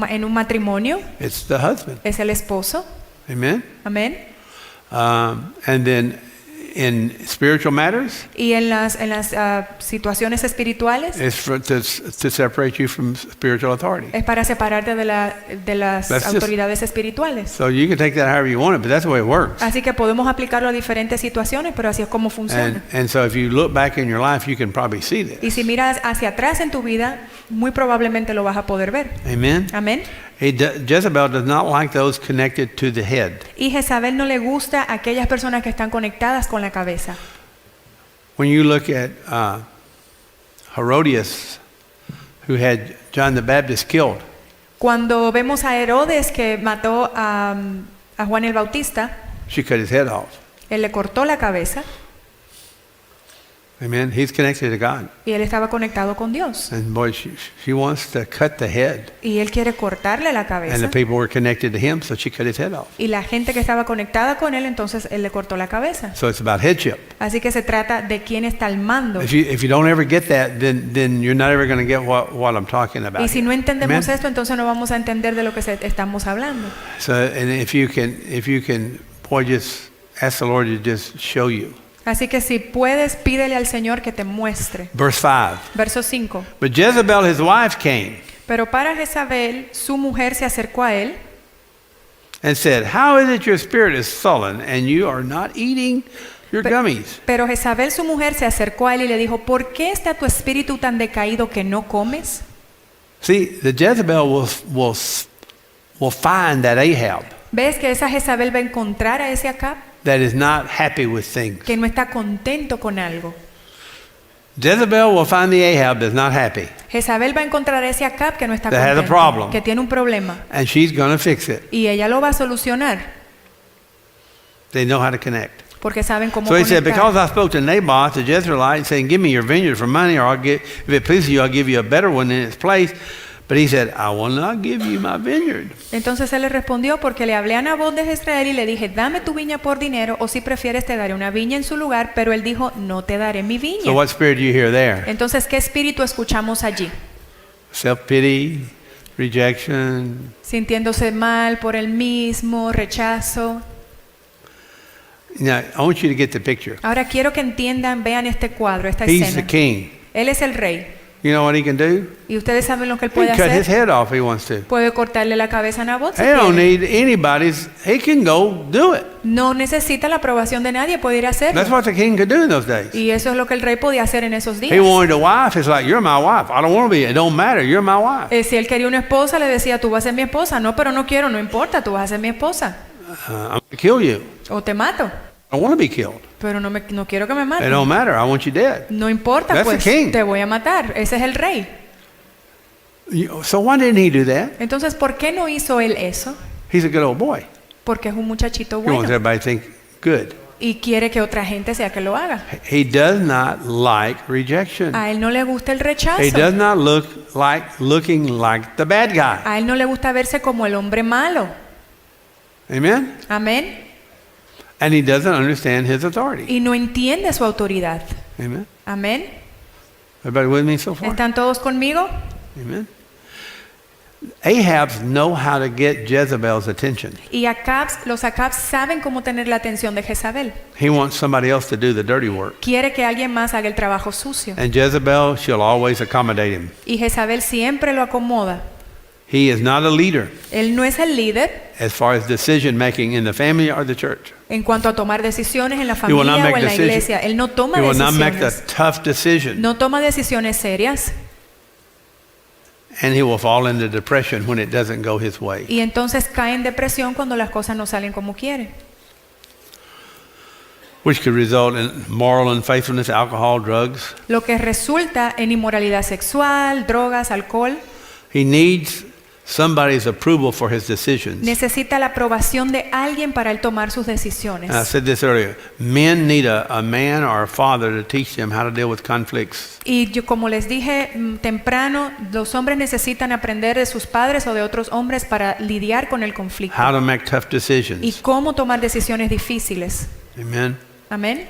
En un matrimonio it's the husband. es el esposo. Amen. Amén. And then in spiritual matters, Y en las situaciones espirituales it's to separate you from spiritual authority. es para separarte de las That's just- autoridades espirituales. So you can take that however you want it, but that's the way it works. Así que podemos aplicarlo a diferentes situaciones, pero así es como funciona. And so if you look back in your life, you can probably see this. Y si miras hacia atrás en tu vida, muy probablemente lo vas a poder ver. Amen. Amén. Jezebel does not like those connected to the head. Y Jezabel no le gusta a aquellas personas que están conectadas con la cabeza. When you look at Herodias, who had John the Baptist killed, Cuando vemos a Herodes que mató a Juan el Bautista, she cut his head off. él le cortó la cabeza Amen. He's connected to God. y él estaba conectado con Dios. And boy, she wants to cut the head. Y él quiere cortarle la And the cabeza. people were connected to him, so she cut his head off. Y la gente que estaba conectada con él, entonces él le cortó la cabeza. So it's about headship. Así que se trata de quién está al mando. If you don't ever get that, then you're not ever going to get what I'm talking about. Y si no entendemos Amen? esto, entonces no vamos a entender de lo que estamos hablando. So, and if you can, boy, just ask the Lord to just show you. Así que si puedes, pídele al Señor que te muestre. Verse 5. Verso 5. But Jezebel, his wife, came Pero para Jezabel, su mujer se acercó a él and said, "How is it your spirit is sullen and you are not eating your gummies?" Pero Jezabel, su mujer, se acercó a él y le dijo, ¿por qué está tu espíritu tan decaído que no comes? See, the Jezebel will find that Ahab ¿Ves que esa Jezabel va a encontrar a ese Acab that is not happy with things. que no está contento con algo? Jezebel will find the Ahab that's not happy, Jezabel va a encontrar a ese Acab que no está That has a contento, problem. que tiene un problema, and she's going to fix it. y ella lo va a solucionar They know how to connect. porque saben cómo So he said, conectar. "Because I spoke to Naboth the Jezreelite, saying, 'Give me your vineyard for money, or if it pleases you, I'll give you a better one in its place.' But he said, 'I will not give you my vineyard.'" Entonces él le respondió, porque le hablé a Nabot de Jezreel y le dije, dame tu viña por dinero, o si prefieres te daré una viña en su lugar, pero él dijo, no te daré mi So viña. what spirit do you hear there? Entonces, ¿qué espíritu escuchamos allí? Self-pity, rejection. Sintiéndose mal por él mismo, rechazo. Now, I want you to get the picture. Ahora quiero que entiendan, vean este cuadro, esta He's the escena. king. Él es el rey. You know what he can do? Y ustedes saben lo que él He puede can cut his hacer. head off if he wants to. Puede cortarle la cabeza a Nabot si He don't quiere. need anybody's. He can go do it. No necesita la aprobación de nadie, puede ir a hacerlo. That's what the king could do in those days. Y eso es lo que el rey podía hacer en esos días. He wanted a wife. It's like, "You're my wife. I don't want to be. It don't matter. You're my wife." Si él quería una esposa, le decía, tú vas a ser mi esposa. No, pero no quiero, no importa, tú vas a ser mi esposa. I'm going to kill you. O te mato, I don't want to be killed. pero no quiero que me It maten. don't matter. I want you dead. No importa, That's pues the king. te voy a matar. Ese es el rey. So why didn't he do that? Entonces, ¿por qué no hizo él eso? He's a good old boy. Porque es un muchachito He wants bueno everybody to think good. y quiere que otra gente sea que lo haga. He does not like rejection. A él no le gusta el rechazo. He does not look like looking like the bad guy. A él no le gusta verse como el hombre malo. Amen? Amén. And he doesn't understand his authority. Y no entiende su autoridad. Amen? Amén. Everybody with me so far? ¿Están todos conmigo? Amen? Ahabs know how to get Jezebel's attention. Y los Acabs saben cómo tener la atención de Jezabel. He wants somebody else to do the dirty work. Quiere que alguien más haga el trabajo sucio. And Jezebel, she'll always accommodate him. Y Jezabel siempre lo acomoda. He is not a leader Él no es el líder as far as decision making in the family or the church. en cuanto a tomar decisiones en la He will not familia make o en la decision- iglesia. Él no toma He will not make the decisiones. tough decision. No toma decisiones serias. And he will fall into depression when it doesn't go his way. Y entonces cae en depresión cuando las cosas no salen como quiere. Which could result in moral unfaithfulness, alcohol, drugs. Lo que resulta en inmoralidad sexual, drogas, alcohol. He needs somebody's approval for his decisions. Necesita la aprobación de alguien para él tomar sus decisiones. I said this earlier. Men need a man or a father to teach them how to deal with conflicts. Y yo, como les dije temprano, los hombres necesitan aprender de sus padres o de otros hombres para lidiar con el conflicto. How to make tough Y decisions. cómo tomar decisiones difíciles. Amen. Amén.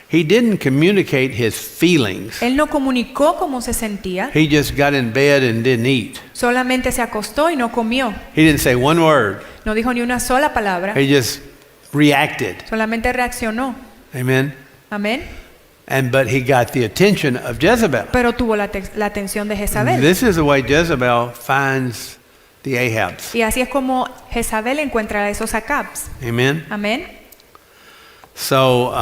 He didn't communicate his feelings. Él no comunicó cómo se sentía, He just got in bed and didn't eat. solamente se acostó y no comió. He didn't say one word. No dijo ni una sola palabra, He just reacted. solamente reaccionó. Amen. Amén. But he got the attention of Jezebel. Pero tuvo la atención de Jezabel. This is the way Jezebel finds the Ahabs. Y así es como Jezabel encuentra a esos Acabs. Amen. Amén. So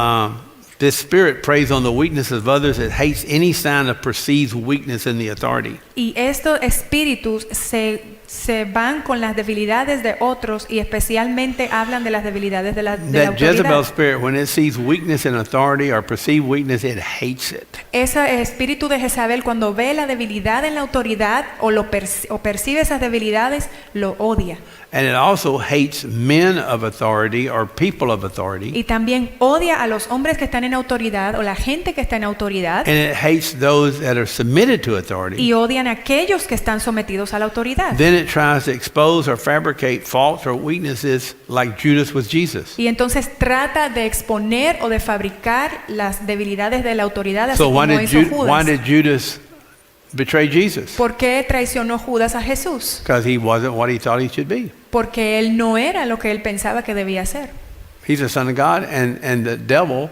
this spirit preys on the weaknesses of others. It hates any sign of perceived weakness in the authority. Y estos espíritus se van con las debilidades de otros y especialmente hablan de las debilidades de la That Jezebel autoridad. spirit, when it sees weakness in authority or perceived weakness, it hates it. Ese espíritu de Jezabel cuando ve la debilidad en la autoridad o percibe esas debilidades, lo odia. And it also hates men of authority or people of authority. Y también odia a los hombres que están en autoridad o la gente que está en autoridad. And it hates those that are submitted to authority. Y odian a aquellos que están sometidos a la autoridad. Then it tries to expose or fabricate faults or weaknesses like Judas with Jesus. Y entonces trata de exponer o de fabricar las debilidades de la autoridad, así So why como did, hizo why Judas. did Judas betray Jesus? ¿Por qué traicionó Judas a Jesús? Because he wasn't what he thought he should be. Porque él no era lo que él pensaba que debía ser. He's the son of God, and the devil,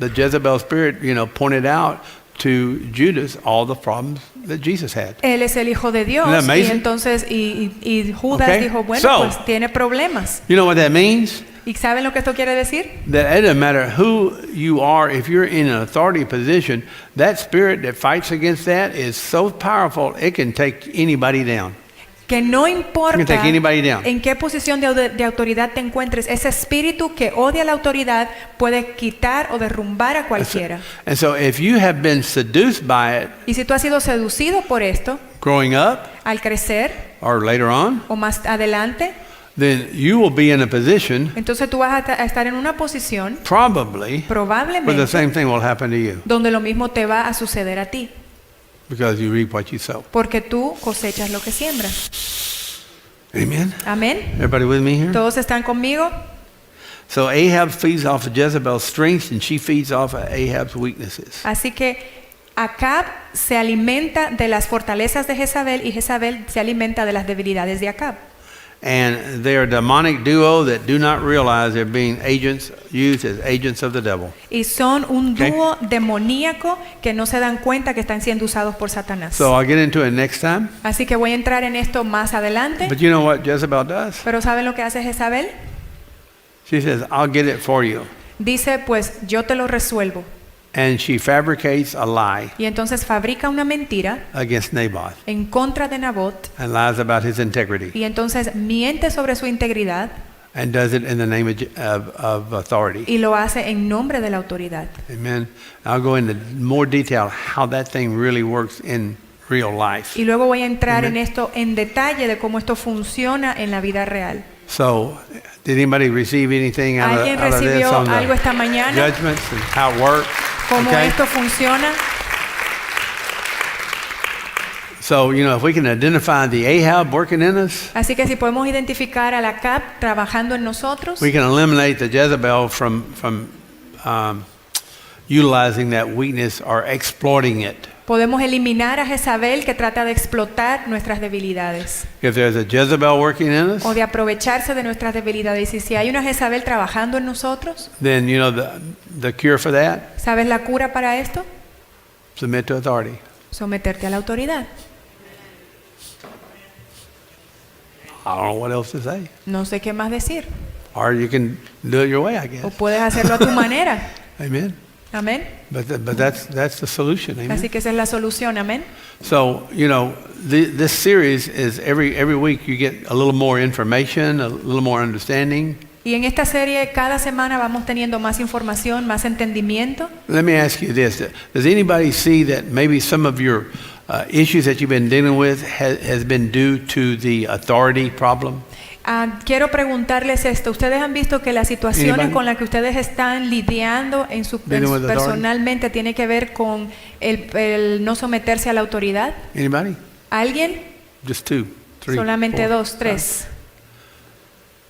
the Jezebel spirit, pointed out to Judas all the problems that Jesus had. Él es el hijo de Dios. Isn't that Y amazing? entonces y Judas Okay. dijo, bueno, So- pues tiene problemas. You know what that means? ¿Y saben lo que esto quiere decir? That it doesn't matter who you are, if you're in an authority position, that spirit that fights against that is so powerful, it can take anybody down. Que no You can importa take anybody down. en qué posición de autoridad te encuentres, ese espíritu que odia la autoridad puede quitar o derrumbar a cualquiera. And so if you have been seduced by it Y si tú has sido seducido por esto, growing up al crecer or later on, o más adelante, then you will be in a position entonces tú vas a estar en una posición probably where the probablemente same thing will happen to you donde lo mismo te va a suceder a ti, because you reap what you sow. porque tú cosechas lo que siembras. Amen. Amén. Everybody with me here? ¿Todos están conmigo? So Ahab feeds off of Jezebel's strengths and she feeds off of Ahab's weaknesses. Así que Acab se alimenta de las fortalezas de Jezabel y Jezabel se alimenta de las debilidades de Acab. And they are a demonic duo that do not realize they're being used as agents of the devil. Y son un Okay. dúo demoníaco que no se dan cuenta que están siendo usados por Satanás. So I'll get into it next time. Así que voy a entrar en esto más adelante. But you know what Jezebel does? Pero ¿saben lo que hace Jezabel? She says, I'll get it for you. Dice, pues yo te lo resuelvo. And she fabricates a lie Y entonces fabrica una mentira against Naboth en contra de Nabot and lies about his integrity y entonces miente sobre su integridad and does it in the name of authority. y lo hace en nombre de la autoridad. Amen. I'll go into more detail how that thing really works in real life. Y luego voy a entrar Amen. en esto en detalle de cómo esto funciona en la vida real. So, did anybody receive anything out ¿Alguien of this recibió on algo the esta mañana? judgments and how it works? ¿Cómo Okay? esto funciona? So, if we can identify the Ahab working in us, Así que si podemos identificar a la CAP trabajando en nosotros, we can eliminate the Jezebel from utilizing that weakness or exploiting it. podemos eliminar a Jezabel que trata de explotar nuestras debilidades If there's a Jezebel working in us, o de aprovecharse de nuestras debilidades. Y si hay una Jezabel trabajando en nosotros, then the cure for that, ¿sabes la cura para esto? submit to authority. Someterte a la autoridad. I don't know what else to say. No sé qué más decir. Or you can do it your way, I O guess. puedes hacerlo a tu manera. Amen. Amén. But that's the solution. Amen. Así que esa es la solución. Amén. So, this series is every week you get a little more information, a little more understanding. Y en esta serie cada semana vamos teniendo más información, más entendimiento. Let me ask you this. Does anybody see that maybe some of your issues that you've been dealing with has been due to the authority problem? Quiero preguntarles esto. ¿Ustedes han visto que las situaciones Anybody? con las que ustedes están lidiando Dealing with authority? personalmente tiene que ver con el no someterse a la autoridad? Anybody? ¿Alguien? Just 2, 3. Solamente 4, 2, 3.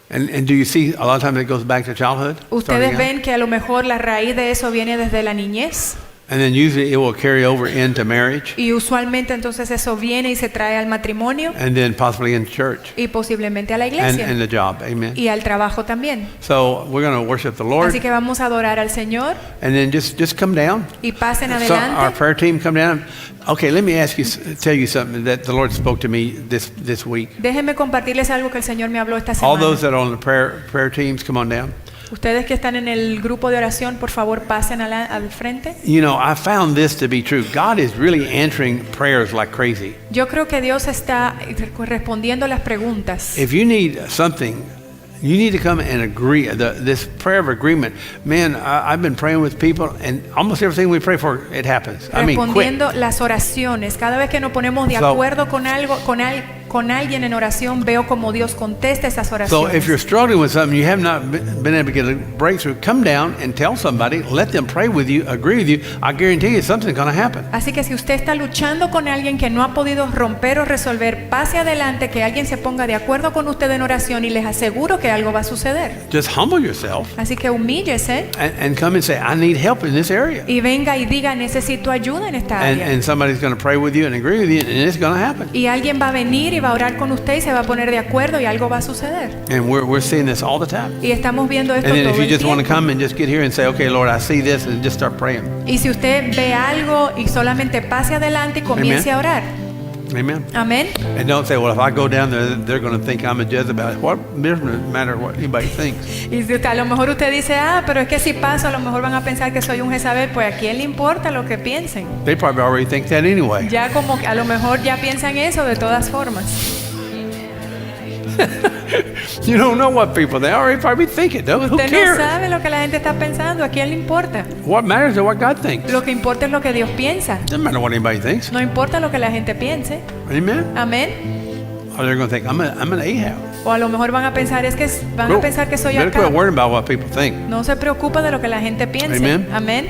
And do you see a lot of times it goes back to childhood? ¿Ustedes starting out? ven que a lo mejor la raíz de eso viene desde la niñez? And then usually it will carry over into marriage Y usualmente entonces eso viene y se trae al matrimonio and then possibly in church y posiblemente a la and iglesia the job. Amen. y al trabajo también. So we're going to worship the Lord Así que vamos a adorar al Señor and then just come down. y pasen So our adelante. prayer team come down. Okay, let me tell you something that the Lord spoke to me this week. Déjenme compartirles algo que el Señor me habló esta All semana. those that are on the prayer teams, come on down. Ustedes que están en el grupo de oración, por favor, pasen al frente. I found this to be true. God is really answering prayers like crazy. Yo creo que Dios está respondiendo las preguntas. If you need something, you need to come and agree. This prayer of agreement, man, I've been praying with people, and almost everything we pray for, it happens. I mean, quick. Respondiendo las oraciones. Cada vez que nos ponemos de So- acuerdo con algo, con alguien en oración, veo como Dios contesta esas So oraciones. if you're struggling with something, you have not been able to get a breakthrough, come down and tell somebody, let them pray with you, agree with you. I guarantee you something's going to happen. Así que si usted está luchando con alguien que no ha podido romper o resolver, pase adelante, que alguien se ponga de acuerdo con usted en oración y les aseguro que algo va a suceder. Just humble yourself Así que humíllese and come and say, I need help in this area. y venga y diga, necesito ayuda en esta área. And somebody's going to pray with you and agree with you, and it's going to happen. Y alguien va a venir y va a orar con usted y se va a poner de acuerdo y algo va a suceder. And we're seeing this all the time. Y estamos viendo esto And then if todo you el just want to tiempo. come and just get here and say, okay, Lord, I see this, and just start praying. Y si usted ve algo y solamente pase adelante y comience a orar. Amen. Amén. And don't say, well, if I go down there, they're going to think I'm a Jezebel. What doesn't matter what anybody thinks. Y si a lo mejor usted dice, pero es que si paso, a lo mejor van a pensar que soy un Jezabel. Pues a quién le importa lo que piensen. They probably already think that anyway. Ya como que a lo mejor ya piensan eso de todas formas. You don't know what people, they already probably think it. Who Usted no cares? sabe lo que la gente está pensando. ¿A quién le importa? What matters is what God thinks. Lo que importa es lo que Dios piensa. Doesn't matter what anybody thinks. No importa lo que la gente piense. Amen. Amén. Or they're going to think, I'm an Ahab. O a lo mejor van a pensar van a pensar que soy Better quit acá. worrying about what people think. No se preocupa de lo que la gente piense. Amen. Amén.